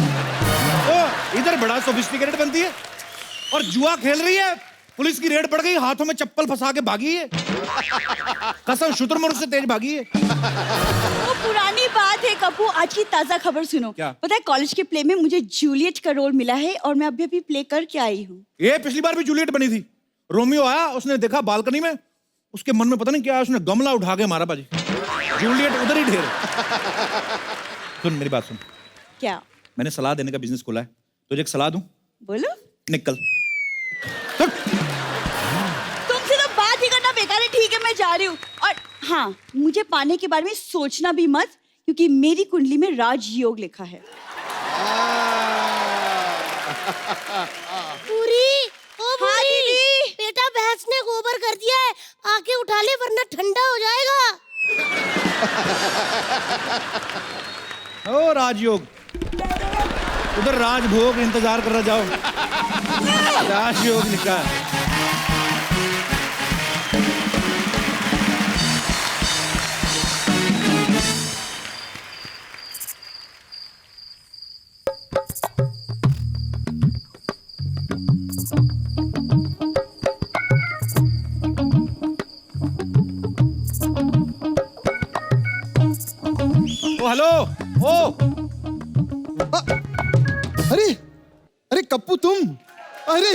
तो इधर बड़ा सोफिस्टिकेटेड बनती है, और जुआ खेल रही है, पुलिस की रेड पड़ गई, हाथों में चप्पल फंसा के भागी है, कसम शुतुरमुर्ग से तेज भागी है।
वो पुरानी बात है कप्पू, आज की ताजा खबर सुनो।
क्या?
पता है कॉलेज के प्ले में मुझे जूलियट का रोल मिला है, और मैं अभी प्ले करके आई हूँ।
ये पिछली बार भी जूलियट बनी थी, रोमियो आया, उसने देखा बालकनी में, उसके मन में पता नहीं क्या, उसने गमला उठा के मारा बाजी, जूलियट उधर ही ढेर। सुन मेरी बात सुन,
क्या?
मैंने सलाह देने का बिजनेस खोला है, तुझे एक सलाह दूं?
बोलो।
निकल।
तुमसे तो बात ही करना बेकार है, ठीक है मैं जा रही हूँ। और हाँ, मुझे पाने के बारे में सोचना भी मत, क्योंकि मेरी कुंडली में राजयोग लिखा है।
पूरी, ओ
हाँ
पूरी,
दीदी।
बेटा भैंस ने गोबर कर दिया है, आके उठा ले वरना ठंडा हो जाएगा।
ओ राजयोग, उधर राजभोग इंतजार कर रहा, जाओ। राजयोग लिखा है। ओ हेलो, ओ
अरे अरे कप्पू तुम, अरे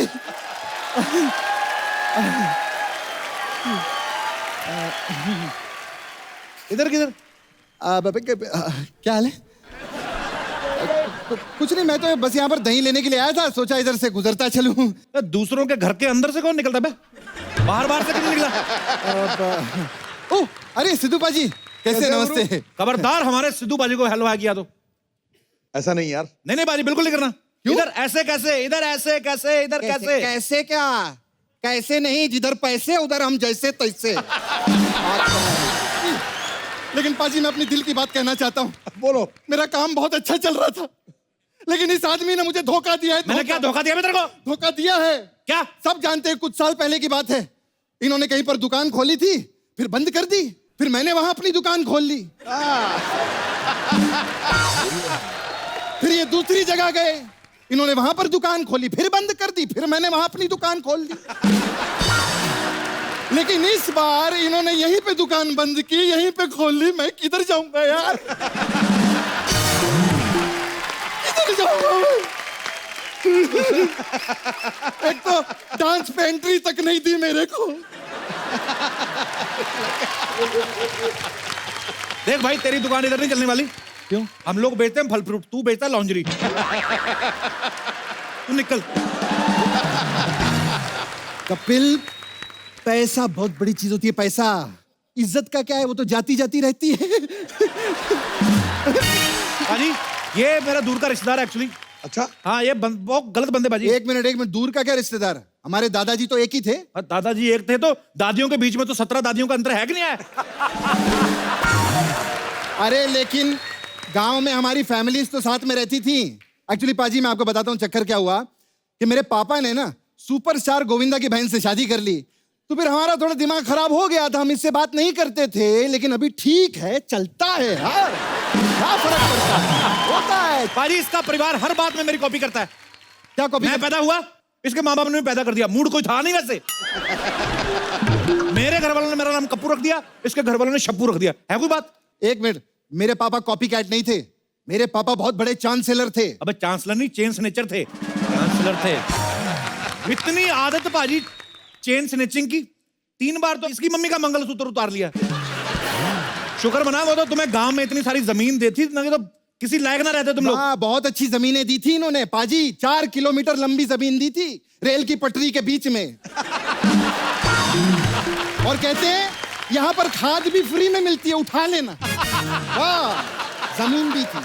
इधर किधर?
क्या हाल है? कुछ नहीं, मैं तो बस यहाँ पर दही लेने के लिए आया था, सोचा इधर से गुजरता चलूं।
दूसरों के घर के अंदर से कौन निकलता बे? बाहर बाहर से क्यों निकला?
ओह अरे सिद्धू पाजी, कैसे? नमस्ते।
खबरदार हमारे सिद्धू बाजी को हलवा किया तो।
ऐसा नहीं यार।
नहीं नहीं बाजी, बिल्कुल नहीं करना। इधर ऐसे कैसे, इधर ऐसे कैसे, इधर कैसे?
कैसे क्या? कैसे नहीं, जिधर पैसे उधर हम जैसे तैसे। लेकिन पाजी मैं अपनी दिल की बात कहना चाहता हूँ।
बोलो।
मेरा काम बहुत अच्छा चल रहा था, लेकिन इस आदमी ने मुझे धोखा दिया है।
मैंने क्या धोखा दिया तेरे को?
धोखा दिया है।
क्या?
सब जानते हैं, कुछ साल पहले की बात है। इन्होंने कहीं पर दुकान खोली थी, फिर बंद कर दी, फिर मैंने वहां अपनी दुकान खोल ली। फिर ये दूसरी जगह गए, इन्होंने वहां पर दुकान खोली, फिर बंद कर दी, फिर मैंने वहां अपनी दुकान खोल ली। लेकिन इस बार इन्होंने यहीं पे दुकान बंद की, यहीं पे खोल ली। मैं किधर जाऊंगा यार? किधर जाऊंगा मैं? एक तो डांस पे एंट्री तक नहीं दी मेरे को।
देख भाई, तेरी दुकान इधर नहीं चलने वाली। क्यों? हम लोग बेचते हैं फल फ्रूट, तू बेचता है लॉन्जरी। तू निकल।
कपिल, पैसा बहुत बड़ी चीज होती है। पैसा, इज्जत का क्या है, वो तो जाती जाती रहती है।
बाजी, ये मेरा दूर का रिश्तेदार है एक्चुअली।
अच्छा।
हाँ, ये बहुत गलत बंदे बाजी।
एक मिनट, दूर का क्या रिश्तेदार? हमारे दादाजी तो एक ही थे।
दादाजी एक थे तो दादियों के बीच में तो 17 दादियों का अंतर है कि नहीं है?
अरे लेकिन गांव में हमारी फैमिलीज तो साथ में रहती थी। एक्चुअली पाजी मैं आपको बताता हूँ चक्कर क्या हुआ कि मेरे पापा ने ना सुपरस्टार गोविंदा की बहन से शादी कर ली, तो फिर हमारा थोड़ा दिमाग खराब हो गया था, हम इससे बात नहीं करते थे। लेकिन अभी ठीक है, चलता है यार, क्या फर्क पड़ता है, होता है।
पाजी, इसका परिवार हर बात में मेरी कॉपी करता है।
क्या कॉपी?
मैं पैदा हुआ, इसके माँ बाप ने पैदा कर दिया। मूड कोई था नहीं वैसे। मेरे घर वालों ने मेरा नाम कप्पू रख दिया, इसके घर वालों ने शप्पू रख दिया। है कोई बात?
एक मिनट, मेरे पापा कॉपी कैट नहीं थे, मेरे पापा बहुत बड़े चांसलर थे।
अबे चांसलर नहीं, चेन स्नेचर थे। चांसलर थे। इतनी आदत पाजी चेन स्नेचिंग की, 3 बार तो इसकी मम्मी का मंगलसूत्र उतार लिया। शुक्र मना, वो तो तुम्हें गांव में इतनी सारी जमीन देती, नहीं तो किसी लायक ना रहते तुम लोग।
हाँ, बहुत अच्छी जमीनें दी थी इन्होंने पाजी, 4 किलोमीटर लंबी जमीन दी थी, रेल की पटरी के बीच में। और कहते हैं यहाँ पर खाद भी फ्री में मिलती है, उठा लेना। वाह, जमीन भी थी।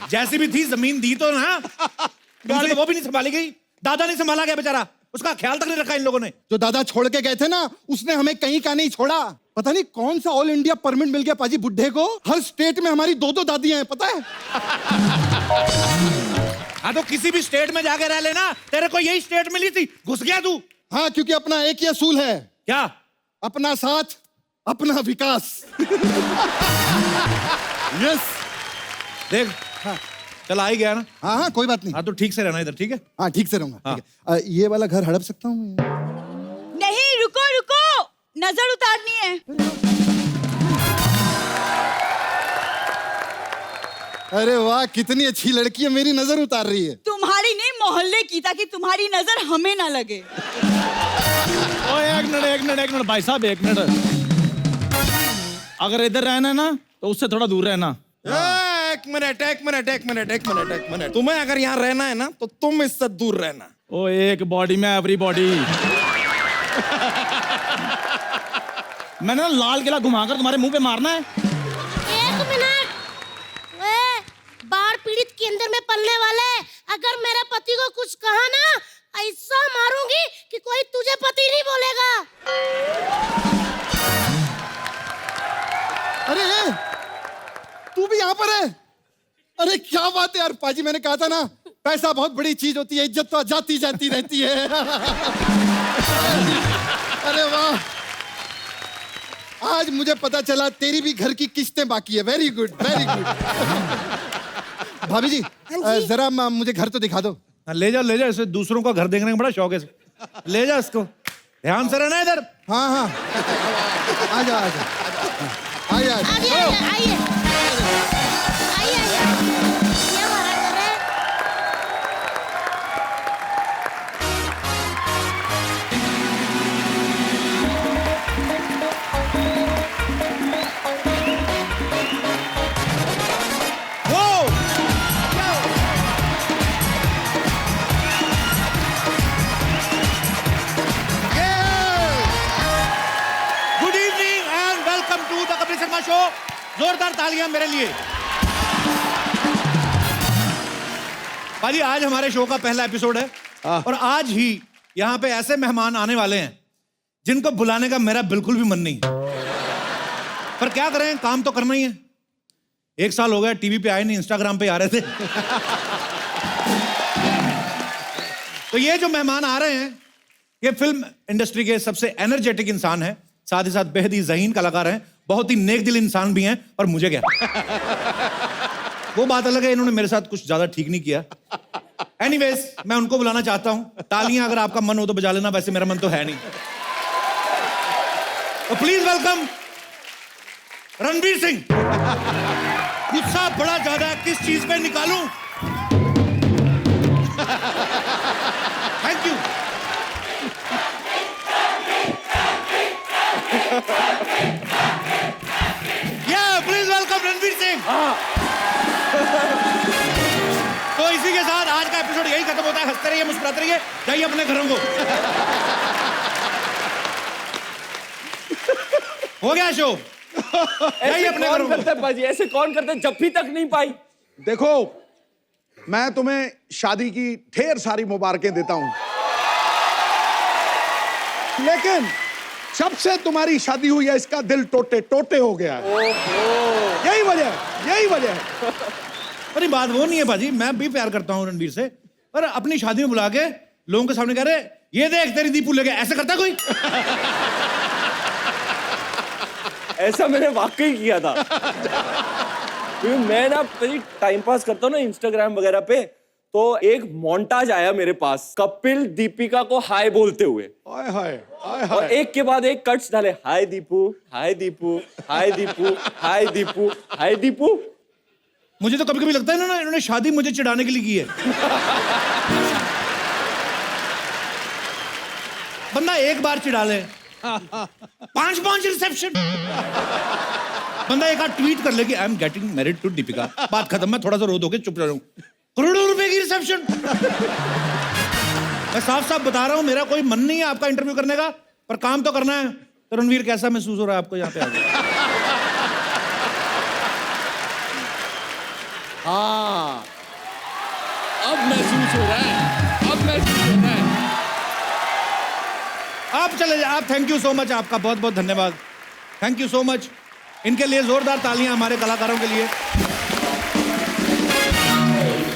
जैसी भी थी जमीन दी तो ना, तुमसे तो वो भी नहीं संभाली गई। दादा नहीं संभाला गया बेचारा, उसका ख्याल तक नहीं रखा इन लोगों ने।
जो दादा छोड़ के गए थे ना, उसने हमें कहीं का नहीं छोड़ा। पता नहीं कौन सा ऑल इंडिया परमिट मिल गया पाजी बुड्ढे को। हर स्टेट में हमारी 2-2 दादियां हैं, पता है?
हाँ, तो किसी भी स्टेट में जाके रह लेना, तेरे को यही स्टेट मिली थी, घुस गया तू।
हाँ, क्योंकि अपना एक ही असूल है।
क्या?
अपना साथ, अपना विकास। यस।
देख, हाँ, चल आ ही गया ना।
हाँ हाँ, कोई बात नहीं।
हाँ, तो ठीक से रहना इधर, ठीक है?
हाँ, ठीक से रहूंगा।
हाँ।
ठीक है। ये वाला घर हड़प सकता हूँ मैं?
नहीं, रुको रुको, नजर उतारनी है।
अरे वाह, कितनी अच्छी लड़की है, मेरी नजर उतार रही है।
तुम्हारी नहीं, मोहल्ले की, ताकि तुम्हारी नजर हमें ना लगे।
ओ एक मिनट भाई साहब, एक मिनट। अगर इधर रहना है ना तो उससे थोड़ा दूर रहना।
एक मिनट। तुम्हें अगर यहाँ रहना है ना तो तुम इससे दूर रहना।
ओ एक बॉडी में एवरी बॉडी। मैंने ना लाल किला घुमाकर तुम्हारे मुंह पे मारना है।
1 मिनट। बाढ़ पीड़ित केंद्र में पलने वाले, अगर मेरे पति को कुछ कहा ना ऐसा मारूंगी कि कोई तुझे पति नहीं बोलेगा।
अरे तू भी यहाँ पर है? अरे क्या बात है यार पाजी, मैंने कहा था ना पैसा बहुत बड़ी चीज होती है, इज्जत तो जाती जाती रहती है। अरे वाह, आज मुझे पता चला तेरी भी घर की किस्तें बाकी है। Very good very good. भाभी जी जरा मुझे घर तो दिखा दो।
हाँ, ले जाओ इसे, दूसरों का घर देखने का बड़ा शौक है इसे। ले जाओ इसको, ध्यान से रहना इधर।
हाँ हाँ, आ जाओ आ जाओ, आइए
आइए आइए आइए आइए, ये हमारा घर है।
Good evening and welcome to the Kapil Sharma show. जोरदार तालियां मेरे लिए। भाजी आज हमारे शो का पहला एपिसोड है और आज ही यहाँ पे ऐसे मेहमान आने वाले हैं जिनको बुलाने का मेरा बिल्कुल भी मन नहीं है, पर क्या करें, काम तो करना ही है। 1 साल हो गया टीवी पे आए नहीं, इंस्टाग्राम पे आ रहे थे। तो ये जो मेहमान आ रहे हैं ये फिल्म इंडस्ट्री के सबसे एनर्जेटिक इंसान है, साथ ही साथ बेहद ही ज़हीन कलाकार हैं, बहुत ही नेक दिल इंसान भी हैं। और मुझे क्या, वो बात अलग है, इन्होंने मेरे साथ कुछ ज्यादा ठीक नहीं किया। एनीवेज मैं उनको बुलाना चाहता हूं। तालियां अगर आपका मन हो तो बजा लेना, वैसे मेरा मन तो है नहीं। तो प्लीज वेलकम रणवीर सिंह। गुस्सा बड़ा ज्यादा है, किस चीज पे निकालूं? Thank you. Please welcome Ranveer Singh. तो इसी के साथ आज का एपिसोड यही खत्म होता है। हंसते रहिए, मुस्कुराते रहिए, जाइए अपने घरों को। हो गया शो, जाइए अपने घरों को।
करते पाजी, ऐसे कौन करते? जप्फी तक नहीं पाई।
देखो, मैं तुम्हें शादी की ढेर सारी मुबारकें देता हूं, लेकिन जब से तुम्हारी शादी हुई है इसका दिल टोटे टोटे हो गया है। यही वजह है।
अरे बात वो नहीं है भाजी, मैं भी प्यार करता हूँ रणवीर से, पर अपनी शादी में बुला के लोगों के सामने कह रहे ये देख तेरी दीपू ले गया, ऐसे करता कोई?
ऐसा मैंने वाकई किया था। क्योंकि मैं ना टाइम पास करता हूँ ना इंस्टाग्राम वगैरह पे, तो एक मोन्टाज आया मेरे पास कपिल दीपिका को हाय बोलते हुए।
हाय हाय हाय
और
हाय।
एक के बाद एक कट्स डाले, हाय दीपू हाय दीपू हाय दीपू हाय दीपू हाय दीपू।
मुझे तो कभी कभी लगता है ना इन्होंने शादी मुझे चिढ़ाने के लिए की है। बंदा एक बार चिढ़ा ले, 5 रिसेप्शन। बंदा एक आध ट्वीट कर ले कि I am getting married to Deepika, बात खत्म। मैं थोड़ा सा रो दोगे, चुप रहूं। करोड़ों रुपए की रिसेप्शन। मैं साफ साफ बता रहा हूं, मेरा कोई मन नहीं है आपका इंटरव्यू करने का, पर काम तो करना है। तो रणवीर कैसा महसूस हो रहा है आपको यहाँ पे आके?
हाँ, अब महसूस हो रहा है, अब महसूस हो रहा है।
आप चले जाए, आप। थैंक यू सो मच, आपका बहुत बहुत धन्यवाद। Thank you so much. इनके लिए जोरदार तालियां हमारे कलाकारों के लिए।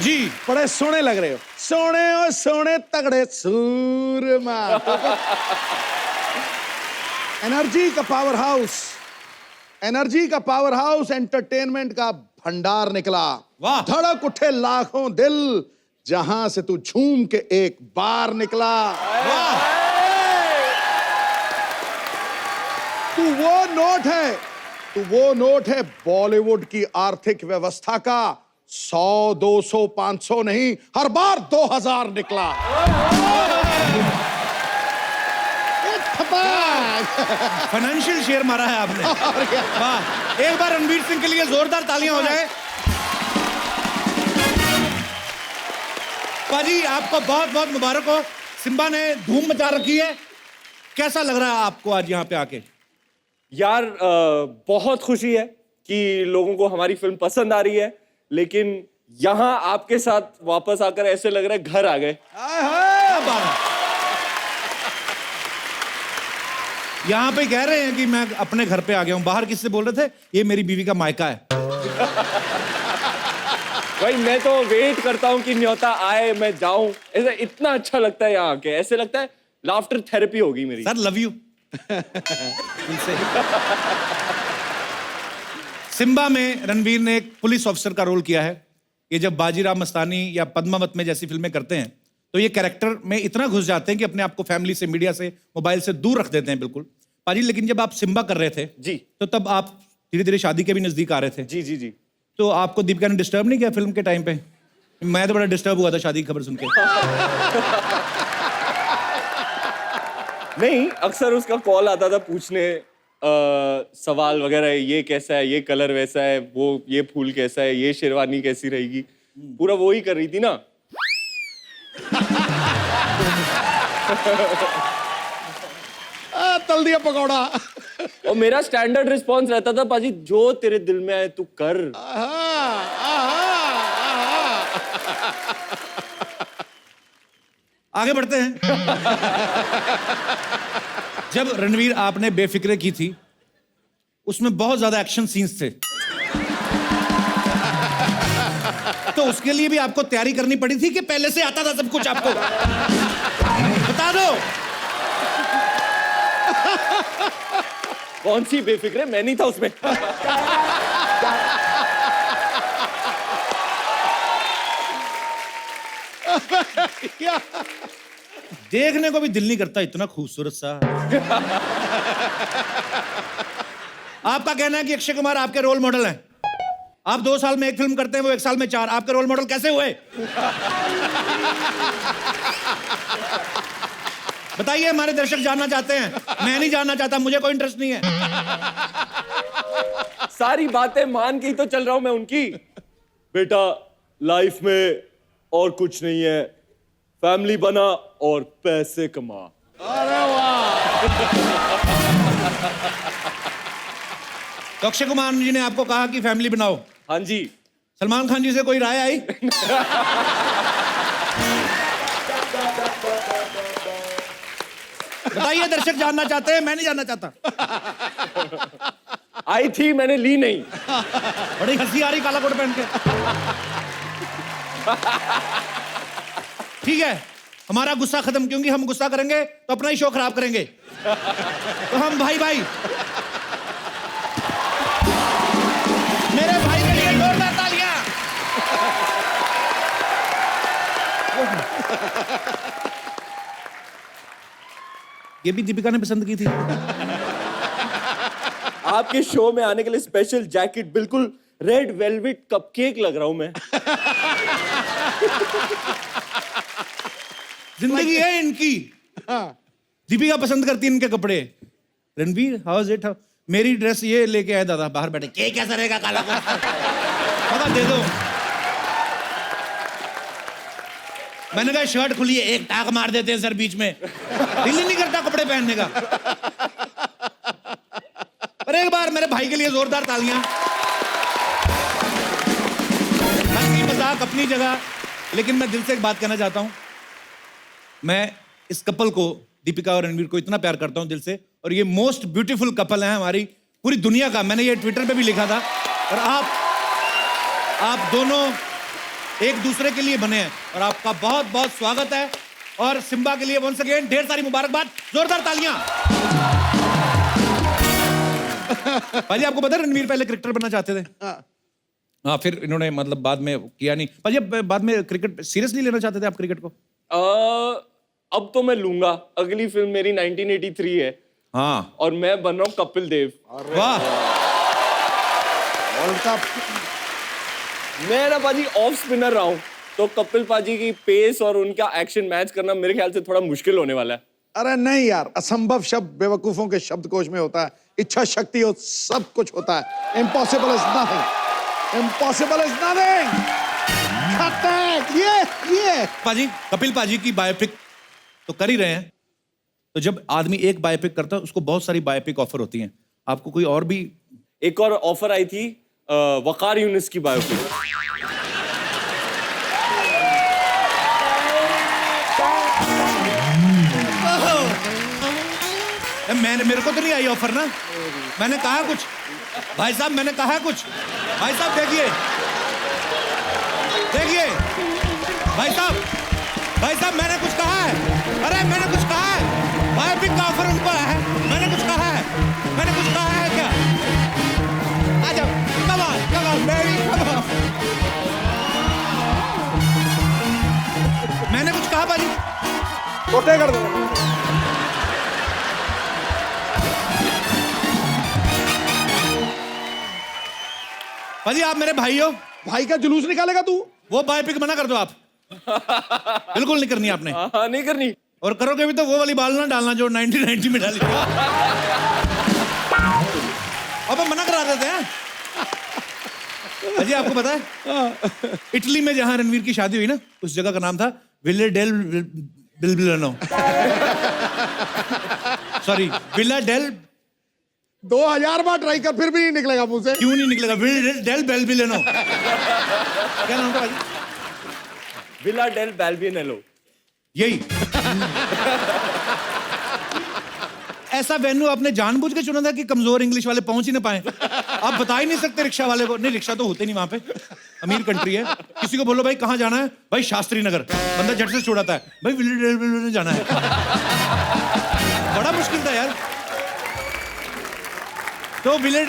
जी
बड़े सोने लग रहे हो, सोने और सोने तगड़े सूरमा। एनर्जी का पावर हाउस, एनर्जी का पावर हाउस, एंटरटेनमेंट का भंडार निकला।
वाह।
धड़क उठे लाखों दिल, जहां से तू झूम के एक बार निकला।
वाह।
तू वो नोट है बॉलीवुड की आर्थिक व्यवस्था का। 100, 200, 500 नहीं, हर बार 2000 निकला।
फाइनेंशियल शेयर मारा है आपने। वाह। एक बार रणवीर सिंह के लिए जोरदार तालियां हो जाए। पाजी आपको बहुत बहुत मुबारक हो, सिम्बा ने धूम मचा रखी है। कैसा लग रहा है आपको आज यहाँ पे आके?
यार बहुत खुशी है कि लोगों को हमारी फिल्म पसंद आ रही है, लेकिन यहाँ आपके साथ वापस आकर ऐसे लग रहा है घर आ गए।
बात है। यहाँ पे कह रहे हैं कि मैं अपने घर पे आ गया हूँ, बाहर किससे बोल रहे थे? ये मेरी बीवी का मायका है।
भाई मैं तो वेट करता हूँ कि न्योता आए, मैं जाऊं। ऐसा इतना अच्छा लगता है यहाँ आके, ऐसे लगता है लाफ्टर थेरेपी होगी मेरी।
Sir love you. सिम्बा में रणवीर ने एक पुलिस ऑफिसर का रोल किया है। ये जब बाजीराव मस्तानी या पद्मावत में जैसी फिल्में करते हैं तो ये कैरेक्टर में इतना घुस जाते हैं कि अपने आप को फैमिली से, मीडिया से, मोबाइल से दूर रख देते हैं बिल्कुल। पाजी, लेकिन जब आप सिम्बा कर रहे थे
जी,
तो तब आप धीरे धीरे शादी के भी नजदीक आ रहे थे।
जी जी जी।
तो आपको दीपिका ने डिस्टर्ब नहीं किया फिल्म के टाइम पे? मैं तो बड़ा डिस्टर्ब हुआ था शादी की खबर सुन के।
नहीं, अक्सर उसका कॉल आता था पूछने सवाल वगैरह, ये कैसा है, ये कलर वैसा है, वो ये फूल कैसा है, ये शेरवानी कैसी रहेगी, पूरा वो ही कर रही थी ना।
तल दिया पकौड़ा।
और मेरा स्टैंडर्ड रिस्पॉन्स रहता था, पाजी जो तेरे दिल में आए तू कर।
आगे बढ़ते हैं। जब रणवीर आपने बेफिक्रे की थी उसमें बहुत ज्यादा एक्शन सीन्स थे, तो उसके लिए भी आपको तैयारी करनी पड़ी थी कि पहले से आता था सब कुछ आपको? बता दो।
कौन सी बेफिक्रे, मैं नहीं था उसमें।
देखने को भी दिल नहीं करता, इतना खूबसूरत सा। आपका कहना है कि अक्षय कुमार आपके रोल मॉडल हैं। आप 2 साल में 1 फिल्म करते हैं, वो 1 साल में 4। आपके रोल मॉडल कैसे हुए? बताइए, हमारे दर्शक जानना चाहते हैं। मैं नहीं जानना चाहता, मुझे कोई इंटरेस्ट नहीं है।
सारी बातें मान के ही तो चल रहा हूं मैं उनकी। बेटा, लाइफ में और कुछ नहीं है, फैमिली बना और पैसे कमा।
अरे वाह।
तो अक्षय कुमार जी ने आपको कहा कि फैमिली बनाओ।
हाँ जी।
सलमान खान जी से कोई राय आई? बताइए, दर्शक जानना चाहते हैं, मैं नहीं जानना चाहता।
आई थी, मैंने ली नहीं।
बड़ी हंसी आ रही काला कोट पहन के। ठीक है, हमारा गुस्सा खत्म, क्योंकि हम गुस्सा करेंगे तो अपना ही शो खराब करेंगे। तो हम भाई भाई, मेरे भाई के लिए जोरदार तालियां। ये भी दीपिका ने पसंद की थी।
आपके शो में आने के लिए स्पेशल जैकेट, बिल्कुल रेड वेलवेट कपकेक लग रहा हूं मैं।
जिंदगी है इनकी। दीपिका पसंद करती है इनके कपड़े। Ranveer, how is it? मेरी ड्रेस ये लेके आए दादा बाहर बैठे, के कैसा रहेगा काला? मगर दे दो। मैंने कहा शर्ट खुली है, एक टाक मार देते हैं सर बीच में। दिल ही नहीं करता कपड़े पहनने का। पर एक बार मेरे भाई के लिए जोरदार तालियां। हंसी मजाक अपनी जगह, लेकिन मैं दिल से एक बात कहना चाहता हूं। मैं इस कपल को, दीपिका और रणवीर को, इतना प्यार करता हूं दिल से, और ये मोस्ट ब्यूटीफुल कपल है हमारी पूरी दुनिया का। मैंने ये ट्विटर पे भी लिखा था। और आप दोनों एक दूसरे के लिए बने हैं, और आपका बहुत बहुत स्वागत है। और सिम्बा के लिए वंस अगेन ढेर सारी मुबारकबाद, जोरदार तालियां। भाजी, आपको पता है रणवीर पहले क्रिकेटर बनना चाहते थे? हाँ, फिर इन्होंने मतलब बाद में किया नहीं। भाजी, बाद में क्रिकेट सीरियसली लेना चाहते थे आप क्रिकेट को?
अब तो मैं लूंगा। अगली फिल्म मेरी 1983 है।
हाँ,
और मैं बन रहा हूँ कपिल देव।
वाह।
World cup.
मैं ना पाजी ऑफ स्पिनर रहा हूँ, तो कपिल पाजी की पेस और उनका एक्शन मैच करना मेरे ख्याल से थोड़ा मुश्किल होने वाला है।
अरे नहीं यार, असंभव शब्द बेवकूफों के शब्दकोश में होता है। इच्छा शक्ति हो सब कुछ होता है। Impossible is nothing. Impossible is nothing. ये
पाजी, कपिल पाजी की बायोपिक तो कर ही रहे हैं। तो जब आदमी एक बायोपिक करता है, उसको बहुत सारी बायोपिक ऑफर होती हैं। आपको कोई और भी?
एक और ऑफर आई थी, वकार यूनिस की बायोपिक।
मेरे को तो नहीं आई ऑफर ना। मैंने कहा कुछ भाई साहब, मैंने कहा कुछ भाई साहब। देखिए देखिए भाई साहब मैंने कुछ कहा है। अरे मैंने कुछ कहा है, भाई पिक का ऑफर उनको आया है। मैंने कुछ कहा है, मैंने कुछ कहा है क्या? आ जाओ, come on baby, come on. मैंने कुछ कहा बाजी?
छोटे कर दो।
बाजी आप मेरे भाई हो।
भाई का जुलूस निकालेगा तू?
वो बाय पिक मना कर दो आप। बिल्कुल नहीं करनी आपने।
हाँ, नहीं करनी।
और करोगे भी तो वो वाली बाल ना डालना जो 90 में डाली। अब हम मना करा देते हैं। अजय आपको पता है इटली में जहां रणवीर की शादी हुई ना, उस जगह का नाम था Villa Del Balbianello. Sorry, Villa Del.
2000 बार ट्राई कर फिर भी नहीं निकलेगा मुंह से।
क्यों नहीं निकलेगा? Villa Del Balbianello. क्या नाम था भाई?
Villa Del Balbianello.
यही। ऐसा वेन्यू आपने जानबूझ के चुना था कि कमजोर इंग्लिश वाले पहुंच ही ना पाए? आप बता ही नहीं सकते रिक्शा वाले को। नहीं, रिक्शा तो होते नहीं वहां पे, अमीर कंट्री है। किसी को बोलो भाई कहाँ जाना है, भाई शास्त्री नगर, बंदा झट से छोड़ाता है, भाई विले जाना है। बड़ा मुश्किल था यार। तो विले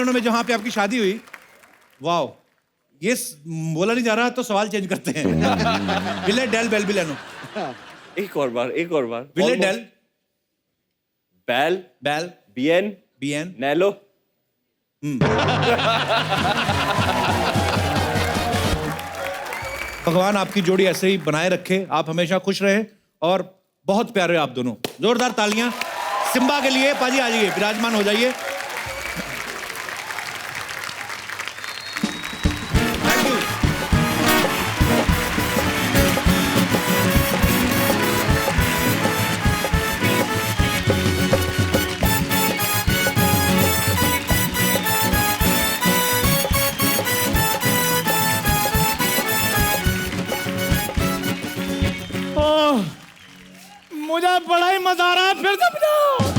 में जहां पे आपकी शादी हुई, वाह, ये बोला नहीं जा रहा तो सवाल चेंज करते हैं। विले डेल बेलबिलेनो।
एक और बार।
विले डेल
बेल
बेल
बीएन नेलो।
भगवान आपकी जोड़ी ऐसे ही बनाए रखे, आप हमेशा खुश रहे और बहुत प्यारे आप दोनों। जोरदार तालियां सिम्बा के लिए। पाजी आ जाइए, विराजमान हो जाइए। Thank you.
मुझे बड़ा ही मजा आ रहा है, फिर से बजाओ।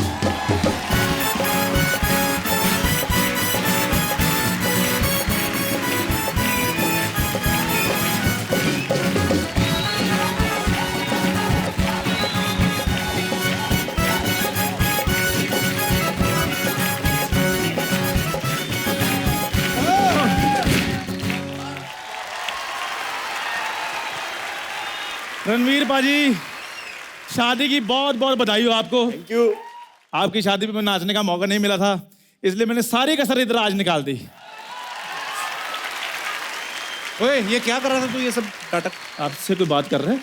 रणवीर पाजी, शादी की बहुत बहुत बधाई हो आपको।
Thank you.
आपकी शादी में नाचने का मौका नहीं मिला था, इसलिए मैंने सारी कसर इधर आज निकाल दी।
ओए, ये क्या कर रहा था तू? ये सब नाटक?
आपसे कोई बात कर रहे हैं?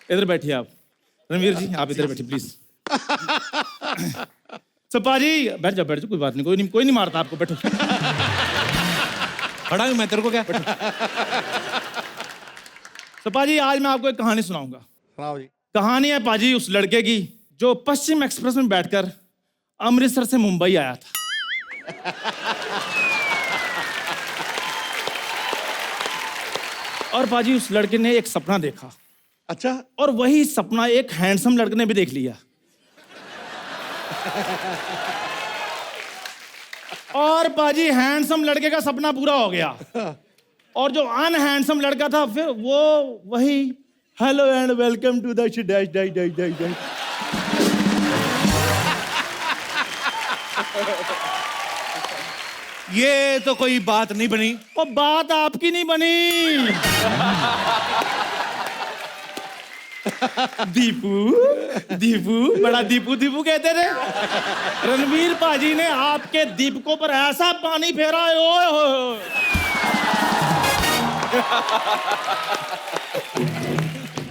इधर बैठिए आप। रणवीर जी आप इधर बैठिए प्लीज। सपा जी बैठ जाओ, कोई बात नहीं, कोई नहीं मारता आपको, बैठो।
खड़ा हूं मैं, तेरे को क्या?
तो पाजी आज मैं आपको एक कहानी सुनाऊंगा।
सुनाओ जी।
कहानी है पाजी उस लड़के की जो पश्चिम एक्सप्रेस में बैठकर अमृतसर से मुंबई आया था। और पाजी उस लड़के ने एक सपना देखा।
अच्छा।
और वही सपना एक हैंडसम लड़के ने भी देख लिया। और पाजी हैंडसम लड़के का सपना पूरा हो गया, और जो अनहैंडसम लड़का था फिर वो वही hello and welcome to the dash dash dash dash dash.
ये तो कोई बात नहीं बनी।
वो बात आपकी नहीं बनी। दीपू बड़ा दीपू कहते थे। रणवीर पाजी ने आपके दीपकों पर ऐसा पानी फेरा है, ओए होए।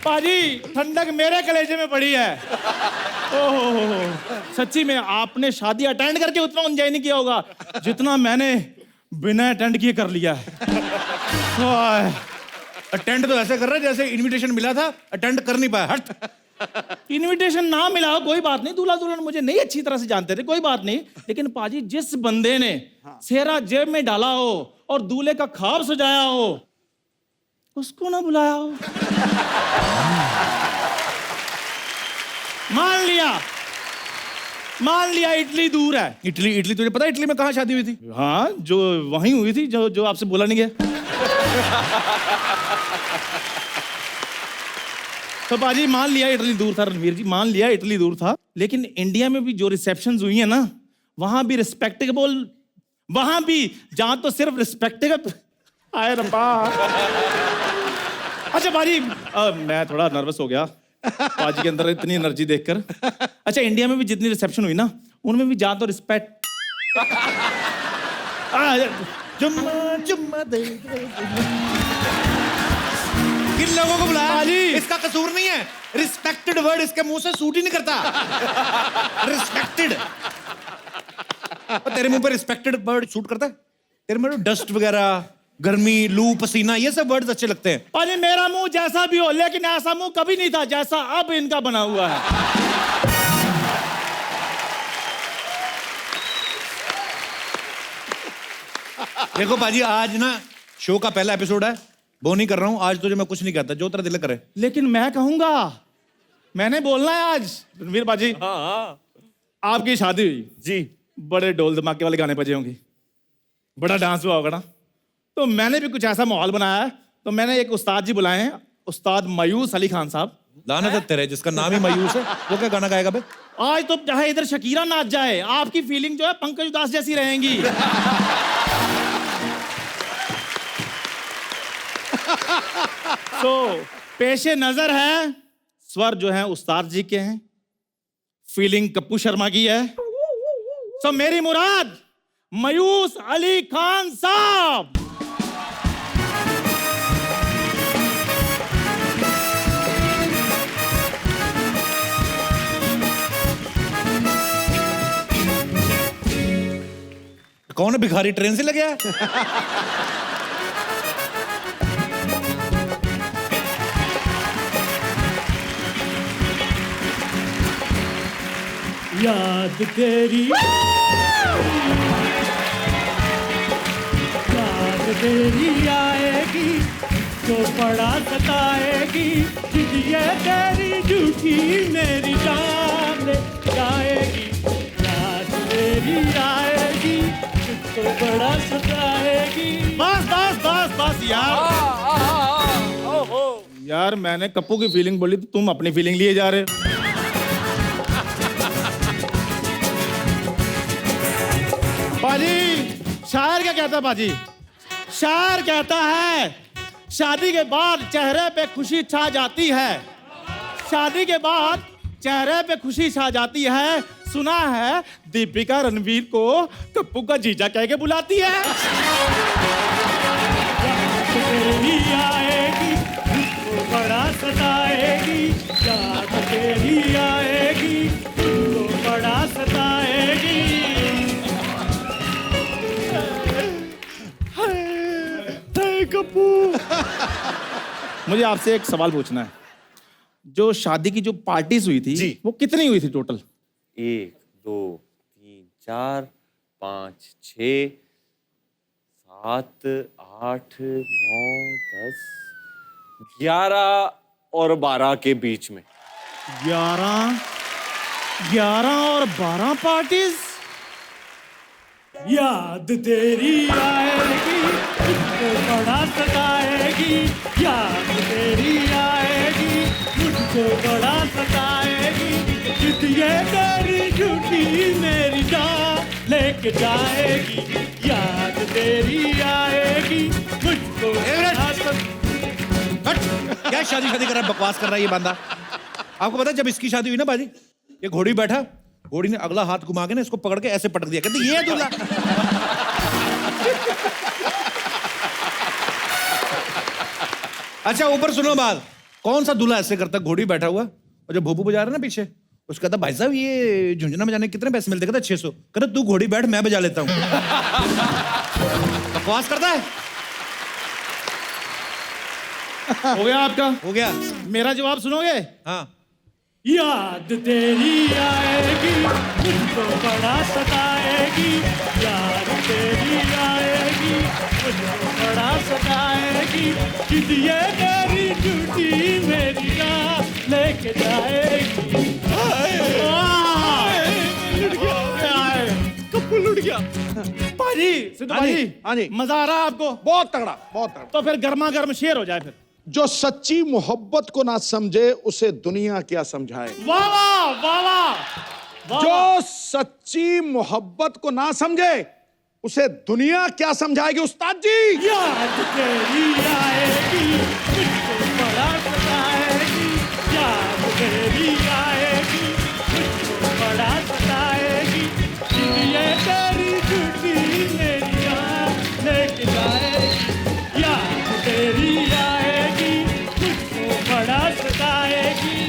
पाजी ठंडक मेरे कलेजे में पड़ी है। ओहो, सच्ची में आपने शादी अटेंड करके उतना एंजॉय नहीं किया होगा जितना मैंने बिना अटेंड किए कर लिया है।
अटेंड तो ऐसे कर रहा है जैसे इनविटेशन मिला था, अटेंड कर नहीं पाया। हट।
इनविटेशन ना मिला हो कोई बात नहीं, दूल्हा दुल्हन मुझे नहीं अच्छी तरह से जानते थे, कोई बात नहीं। लेकिन पाजी जिस बंदे ने सेहरा जेब में डाला हो और दूल्हे का ख्वाब सजाया हो, उसको ना बुलाया हो। मान लिया इटली दूर है।
इटली इटली तुझे पता है इटली में कहाँ शादी हुई थी?
हाँ, जो वहीं हुई थी, जो आपसे बोला नहीं गया। तो बाजी मान लिया इटली दूर था, रणवीर जी मान लिया इटली दूर था, लेकिन इंडिया में भी जो रिसेप्शंस हुई है ना, वहां भी रिस्पेक्टेबल, वहां भी जहां तो सिर्फ रिस्पेक्टेबल आए रब्बा। अच्छा बाजी, मैं थोड़ा नर्वस हो गया बाजी के अंदर इतनी एनर्जी देखकर। अच्छा, इंडिया में भी जितनी रिसेप्शन हुई ना, उनमें भी जहां तो रिस्पेक्ट
जुम्मा जुम्मा दे किन लोगों को बुलाया?
बाजी।
इसका कसूर नहीं है, रिस्पेक्टेड वर्ड इसके मुंह से सूट ही नहीं करता। रिस्पेक्टेड, तेरे मुंह पे रिस्पेक्टेड वर्ड सूट करता है? तेरे में डस्ट वगैरह, गर्मी, लू, पसीना, ये सब वर्ड्स अच्छे लगते हैं।
अरे मेरा मुंह जैसा भी हो, लेकिन ऐसा मुंह कभी नहीं था जैसा अब इनका बना हुआ है।
देखो बाजी, आज ना शो का पहला एपिसोड है, वो नहीं कर रहा हूं आज, तुझे मैं कुछ नहीं कहता, जो तेरा दिल करे।
लेकिन मैं कहूंगा, मैंने बोलना है आज। रणवीर बाजी,
हाँ
आपकी शादी हुई
जी,
बड़े ढोल धमाके वाले गाने बजे होंगे, बड़ा डांस हुआ होगा ना, तो मैंने भी कुछ ऐसा माहौल बनाया है। तो मैंने एक उस्ताद जी बुलाए हैं, उस्ताद मायूस अली खान साहब।
लानत है तेरे, जिसका नाम ही मायूस है, वो क्या गाना गाएगा बे?
आज तो चाहे इधर शकीरा नाच जाए, आपकी फीलिंग जो है पंकज उदास जैसी रहेंगी। तो पेशे नजर है, स्वर जो है उस्ताद जी के हैं, फीलिंग कप्पू शर्मा की है। तो मेरी मुराद मायूस अली खान साहब।
कौन है भिखारी, ट्रेन से लगे है?
याद तेरी याद तेरी आएगी तो बड़ा सताएगी, ये तेरी झूठी मेरी जान ले जाएगी। याद तेरी आएगी तो बड़ा सताएगी।
बस बस बस बस यार मैंने कप्पू की फीलिंग बोली तो तुम अपनी फीलिंग लिए जा रहे हो। बाजी, शायर क्या कहता है बाजी? शायर कहता है शादी के बाद चेहरे पे खुशी छा जाती है, शादी के बाद चेहरे पे खुशी छा जाती है। सुना है दीपिका रणवीर को कप्पू का जीजा कह के बुलाती है।
तेरी आएगी तो बड़ा सताएगी, याद तेरी आएगी तो बड़ा सताएगी।
कप्पू, मुझे आपसे एक सवाल पूछना है। जो शादी की जो पार्टीज हुई थी
जी,
वो कितनी हुई थी टोटल?
1 2 3 4 5 6 7 8 9 10 11 और 12 के बीच में।
11 और 12 पार्टीज।
याद तेरी आएगी मुझको बड़ा सताएगी, याद तेरी आएगी मुझको बड़ा सताएगी। ये तेरी झूठी मेरी जान लेके जाएगी, याद तेरी आएगी मुझको बड़ा
क्या शादी शादी कर रहा है, बकवास कर रहा है ये बंदा। आपको पता है जब इसकी शादी हुई ना बाजी, ये घोड़ी बैठा, घोड़ी ने अगला हाथ घुमा के ना इसको पकड़ के ऐसे पटक दिया, कहते ये है दूल्हा। अच्छा ऊपर सुनो बात, कौन सा दूल्हा ऐसे करता? घोड़ी बैठा हुआ और जो भोपू बजा रहा है ना पीछे, उसका कहता भाई साहब ये झुंझुना बजाने कितने पैसे मिलते? कहता 600। कहता तू घोड़ी बैठ, मैं बजा लेता हूँ। बकवास करता है।
हो गया आपका?
हो गया।
मेरा जवाब सुनोगे?
हाँ।
याद तेरी आएगी मुझको बड़ा सताएगी, याद तेरी आएगी मुझको बड़ा सताएगी। ये तेरी झूठी मेरी जान लेके जाएगी। पाजी सिद्धू भाजी,
हाँ जी।
मजा आ रहा है आपको?
बहुत तगड़ा, बहुत तगड़ा।
तो फिर गर्मा गर्म शेर हो जाए फिर।
जो सच्ची मोहब्बत को ना समझे उसे दुनिया क्या समझाए।
वाह वाह वाह वाह वाह।
जो सच्ची मोहब्बत को ना समझे उसे दुनिया क्या समझाएगी उस्ताद जी।
याद तेरी आएगी मुझको बड़ा सताएगी, याद तेरी आएगी मुझको बड़ा सताएगी, ये तेरी झूठी मेरी याद लेके जाएगी, याद तेरी आएगी मुझको बड़ा सताएगी।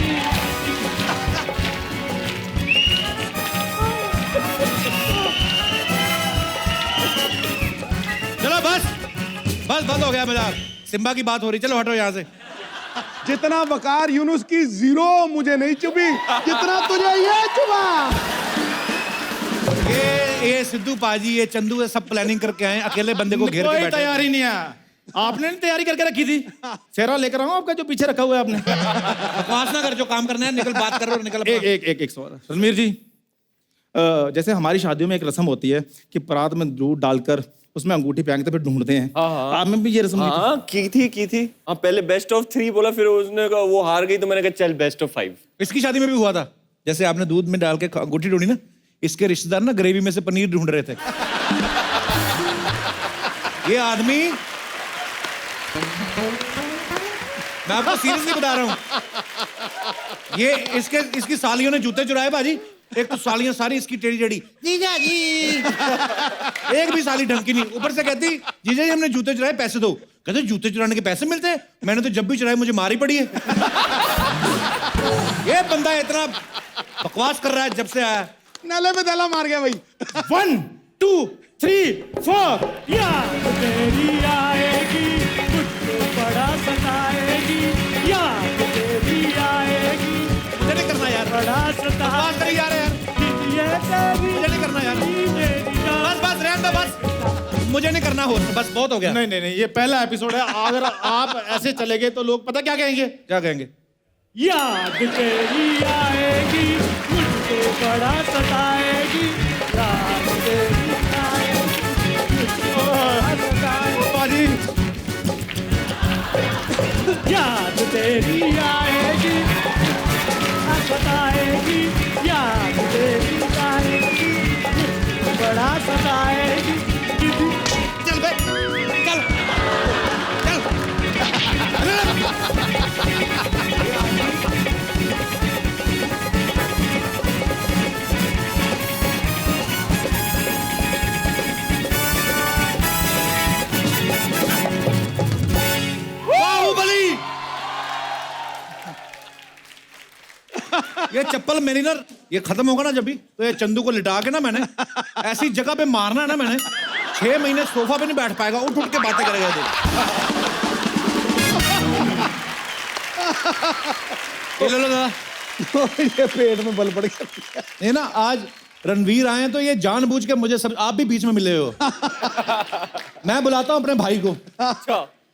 चलो बस बस बंद हो गया मजाक। सिम्बा की बात हो रही, चलो हटो यहाँ से।
जितना वकार यूनुस की जीरो मुझे नहीं चुभी जितना तुझे ये चुभा।
ये सिद्धू पाजी, ये चंदू, ये सब प्लानिंग करके आए, अकेले बंदे को घेर के
कोई
बैठे।
तैयारी नहीं है, आपने नहीं तैयारी करके रखी थी। शेरा लेकर आऊं आपका जो पीछे रखा हुआ है आपने।
बकवास ना कर, जो काम करना है निकल, बात करो और निकल।
एक सवाल रणवीर जी, जैसे हमारी शादियों में एक रस्म होती है कि परात में दूध डालकर उसमें अंगूठी पहनते फिर ढूंढते हैं। आप में भी ये रस्म
हाँ की थी। हाँ पहले बेस्ट ऑफ 3 बोला, फिर उसने कहा वो हार गई तो मैंने कहा चल बेस्ट ऑफ 5।
इसकी शादी में भी हुआ था, जैसे आपने दूध में डाल के अंगूठी ढूंढी ना, इसके रिश्तेदार ना ग्रेवी में से पनीर ढूंढ रहे थे। ये आदमी, मैं आपको सीरियसली बता रहा हूं, ये इसकी सालियों ने जूते चुराए बाजी। एक तो सालियां सारी इसकी टेढ़ी टेढ़ी, जीजा जी, एक भी साली ढंग की नहीं। ऊपर से कहती जीजा जी हमने जूते चुराए, पैसे दो। कहते जूते चुराने के पैसे मिलते हैं? मैंने तो जब भी चुराए मुझे मारी पड़ी है। ये बंदा इतना बकवास कर रहा है जब से आया।
नाले में दला मार गया भाई।
1 2 3 4। याद तेरी आएगी मुझको बड़ा सताएगी, याद तेरी आएगी
मुझे नहीं करना यार,
बड़ा
बकवास करी जा रहे हैं यार, मुझे नहीं करना यार। बस रहने दो, बस मुझे नहीं करना हो, बस बहुत हो गया।
नहीं, ये पहला एपिसोड है। अगर आप ऐसे चले गए तो लोग पता क्या कहेंगे?
क्या कहेंगे?
याद तेरी आएगी मुझको बड़ा सताएगी, याद तेरी आएगी मुझको बड़ा सताएगी,
बाजी
याद तेरी आएगी सताएगी, याद तेरी आएगी मुझको बड़ा सताएगी।
चल बे, चल बाहुबली। ये चप्पल मेरी ना, ये खत्म होगा ना जब भी, तो ये चंदू को लिटा के ना मैंने ऐसी जगह पे मारना है ना मैंने, 6 महीने सोफा पे नहीं बैठ पाएगा, उठ उठ के बातें करेगा ये लो दादा।
ये पेट में बल पड़ गया।
ये ना आज रणवीर आए हैं तो ये जानबूझ के मुझे सब, आप भी बीच में मिले हो। मैं बुलाता हूं अपने भाई को,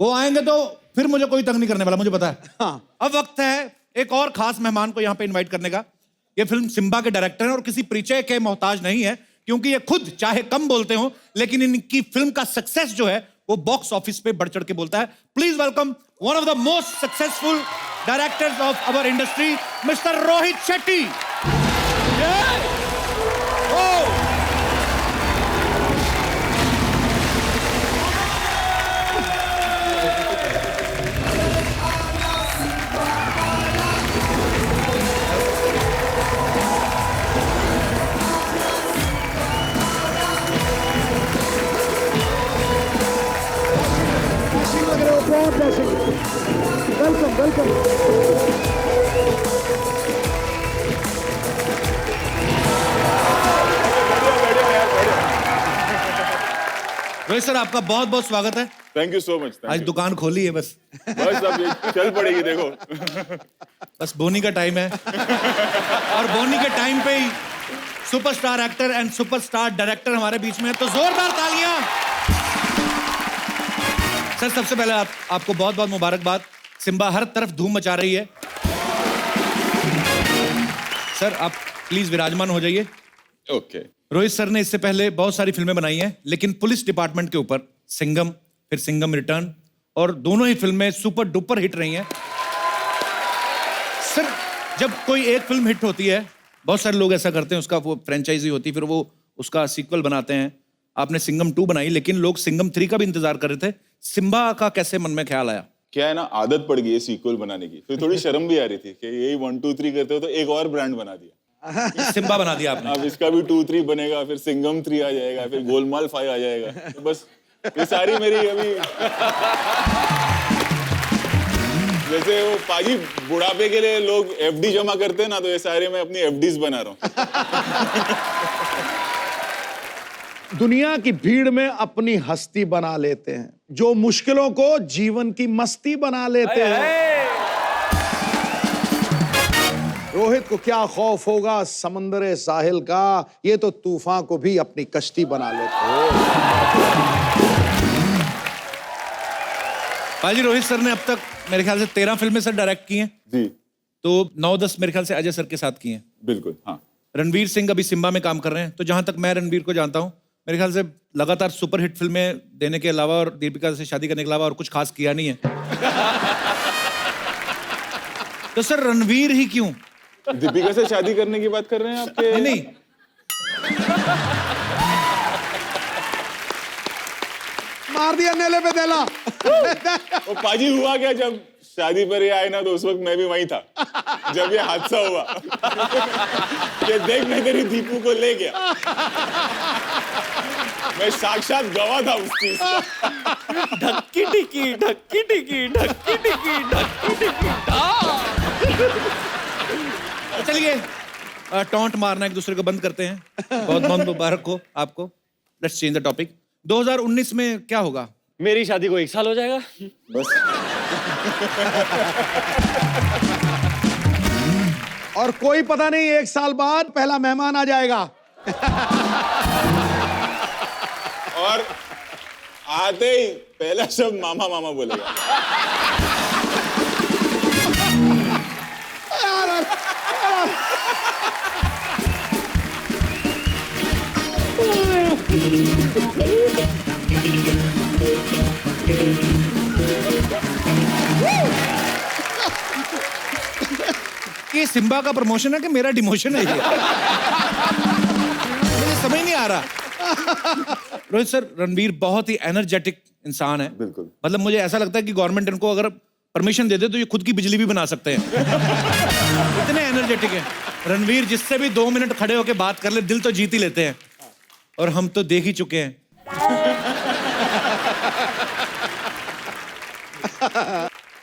वो आएंगे तो फिर मुझे कोई तंग नहीं करने वाला, मुझे पता है। अब वक्त है एक और खास मेहमान को यहाँ पे इनवाइट करने का। ये फिल्म सिम्बा के डायरेक्टर हैं और किसी परिचय के मोहताज नहीं है, क्योंकि ये खुद चाहे कम बोलते हो लेकिन इनकी फिल्म का सक्सेस जो है वो बॉक्स ऑफिस पे बढ़ चढ़ के बोलता है। Please welcome one of the most successful directors of our industry, mister Rohit Shetty. Rohit sir आपका बहुत बहुत स्वागत है।
Thank you so much.
आज दुकान खोली है बस
अब ये चल पड़ेगी देखो।
बस बोनी का टाइम है और बोनी के टाइम पे ही superstar actor and superstar director हमारे बीच में है, तो जोरदार तालियां। सर सबसे पहले आपको बहुत बहुत मुबारकबाद। सिम्बा हर तरफ धूम मचा रही है। सर आप प्लीज विराजमान हो जाइए।
ओके
रोहित सर ने इससे पहले बहुत सारी फिल्में बनाई हैं, लेकिन पुलिस डिपार्टमेंट के ऊपर सिंघम, फिर सिंघम रिटर्न, और दोनों ही फिल्में सुपर डुपर हिट रही हैं। सर, जब कोई एक फिल्म हिट होती है, बहुत सारे लोग ऐसा करते हैं, उसका वो फ्रेंचाइजी होती है, फिर वो उसका सीक्वल बनाते हैं। आपने सिंघम 2 बनाई, लेकिन लोग सिंघम 3 का भी इंतजार कर रहे थे। सिम्बा का कैसे मन में ख्याल आया?
क्या है ना, आदत पड़ गई है सीक्वल बनाने की, फिर थोड़ी शर्म भी आ रही थी कि यही 1 2 3 करते हो, तो एक और ब्रांड बना दिया,
सिम्बा बना दिया आपने।
अब इसका भी 2 3 बनेगा, फिर सिंघम 3 आ जाएगा, फिर गोलमाल 5 आ जाएगा, तो बस ये सारी मेरी अभी जैसे वो पाजी बुढ़ापे के लिए लोग एफडी जमा करते हैं ना, तो ये सारे मैं अपनी एफडीज बना रहा हूँ।
दुनिया की भीड़ में अपनी हस्ती बना लेते हैं, जो मुश्किलों को जीवन की मस्ती बना लेते हैं। रोहित को क्या खौफ होगा समंदर साहिल का, ये तो तूफान को भी अपनी कश्ती बना लेते हैं।
पाजी, रोहित सर ने अब तक मेरे ख्याल से 13 फिल्में सर डायरेक्ट की हैं
जी,
तो 9-10 मेरे ख्याल से अजय सर के साथ की हैं।
बिल्कुल। हाँ,
रणवीर सिंह अभी सिम्बा में काम कर रहे हैं, तो जहां तक मैं रणवीर को जानता हूं, मेरे ख्याल से लगातार सुपर हिट फिल्में देने के अलावा और दीपिका से शादी करने के अलावा और कुछ खास किया नहीं है। तो सर रणवीर ही क्यों?
दीपिका से शादी करने की बात कर रहे हैं आपके?
नहीं,
मार दिया नेले पे देला।
वो पाजी हुआ क्या, जब शादी पर ये आए ना, तो उस वक्त मैं भी वहीं था जब ये हादसा हुआ। ये देख, मैं तेरी दीपू को ले गया, मैं साक्षात गवाह था उस चीज का।
ढक्की टिकी ढक्की टिकी ढक्की टिकी ढक्की टिकी।
चलिए टॉन्ट मारना एक दूसरे को बंद करते हैं। बहुत बहुत मुबारक हो आपको। Let's change the topic. 2019 में क्या होगा?
मेरी शादी को 1 साल हो जाएगा
बस।
और कोई पता नहीं 1 साल बाद पहला मेहमान आ जाएगा।
और आते ही पहला शब्द मामा मामा बोलेगा।
ये सिम्बा का प्रमोशन है कि मेरा डिमोशन है? ये मुझे समझ नहीं आ रहा। रोहित सर, रणवीर बहुत ही एनर्जेटिक इंसान है।
बिल्कुल।
मतलब मुझे ऐसा लगता है कि गवर्नमेंट इनको अगर परमिशन दे दे तो ये खुद की बिजली भी बना सकते हैं। इतने एनर्जेटिक हैं रणवीर। जिससे भी 2 मिनट खड़े होकर बात कर ले, दिल तो जीत ही लेते हैं। और हम तो देख ही चुके हैं।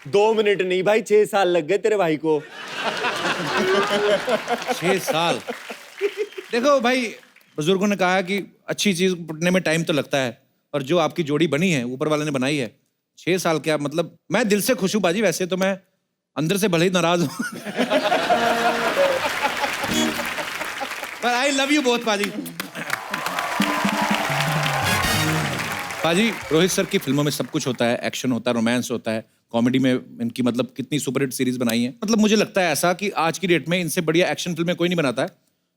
2 मिनट नहीं भाई, 6 साल लग गए तेरे भाई को।
6 साल। देखो भाई, बुजुर्गों ने कहा कि अच्छी चीज पढ़ने में टाइम तो लगता है, और जो आपकी जोड़ी बनी है ऊपर वाले ने बनाई है, 6 साल क्या मतलब। मैं दिल से खुश हूं बाजी, वैसे तो मैं अंदर से भले ही नाराज हूं। पर आई लव यू बहुत बाजी। बाजी, रोहित सर की फिल्मों में सब कुछ होता है, एक्शन होता है, रोमांस होता है, कॉमेडी में इनकी मतलब कितनी सुपरहिट सीरीज बनाई है। मतलब मुझे लगता है ऐसा कि आज की डेट में इनसे बढ़िया एक्शन फिल्में कोई नहीं बनाता है।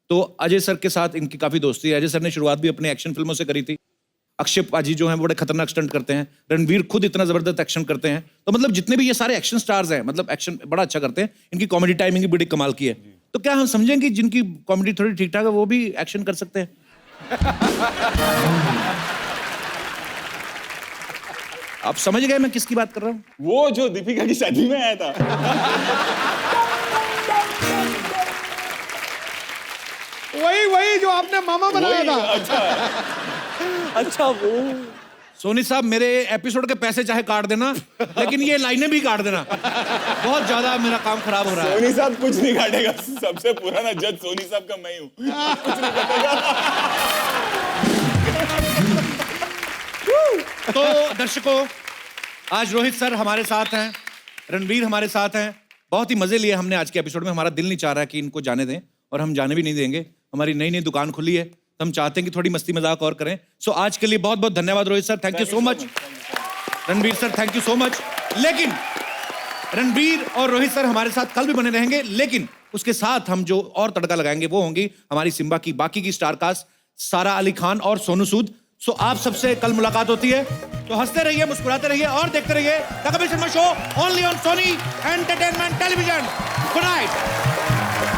तो अजय सर के साथ इनकी काफी दोस्ती है। अजय सर ने शुरुआत भी अपनी एक्शन फिल्मों से करी थी। अक्षय पाजी जो हैं बड़े खतरनाक स्टंट करते हैं। रणवीर खुद इतना जबरदस्त एक्शन करते हैं। तो मतलब जितने भी ये सारे एक्शन स्टार्स हैं, मतलब एक्शन बड़ा अच्छा करते हैं। इनकी कॉमेडी टाइमिंग भी बड़ी कमाल की है। तो क्या हम समझें कि जिनकी कॉमेडी थोड़ी ठीक ठाक है वो भी एक्शन कर सकते हैं? आप समझ गए मैं किसकी बात कर रहा हूँ?
वो जो दीपिका की शादी में आया था।
वही जो आपने मामा बनाया था।
अच्छा वो
सोनी साहब, मेरे एपिसोड के पैसे चाहे काट देना, लेकिन ये लाइनें भी काट देना। बहुत ज्यादा मेरा काम खराब हो रहा है।
सोनी साहब कुछ नहीं काटेगा। सबसे पुराना जज सोनी साहब का मैं हूँ। कुछ नहीं काटेगा।
तो दर्शकों, आज रोहित सर हमारे साथ हैं, रणवीर हमारे साथ हैं। बहुत ही मजे लिए हमने आज के एपिसोड में। हमारा दिल नहीं चाह रहा कि इनको जाने दें, और हम जाने भी नहीं देंगे। हमारी नई नई दुकान खुली है, तो हम चाहते हैं कि थोड़ी मस्ती मजाक और करें। सो आज के लिए बहुत बहुत धन्यवाद Rohit sir, thank you so much. Ranveer sir, thank you so much. लेकिन रणवीर और रोहित सर हमारे साथ कल भी बने रहेंगे, लेकिन उसके साथ हम जो और तड़का लगाएंगे वो होंगी हमारी सिम्बा की बाकी की स्टार कास्ट। सारा अली खान और सोनू सूद। सो आप सबसे कल मुलाकात होती है, तो हंसते रहिए, मुस्कुराते रहिए और देखते रहिए the Kapil Sharma show only on Sony entertainment television. Good night.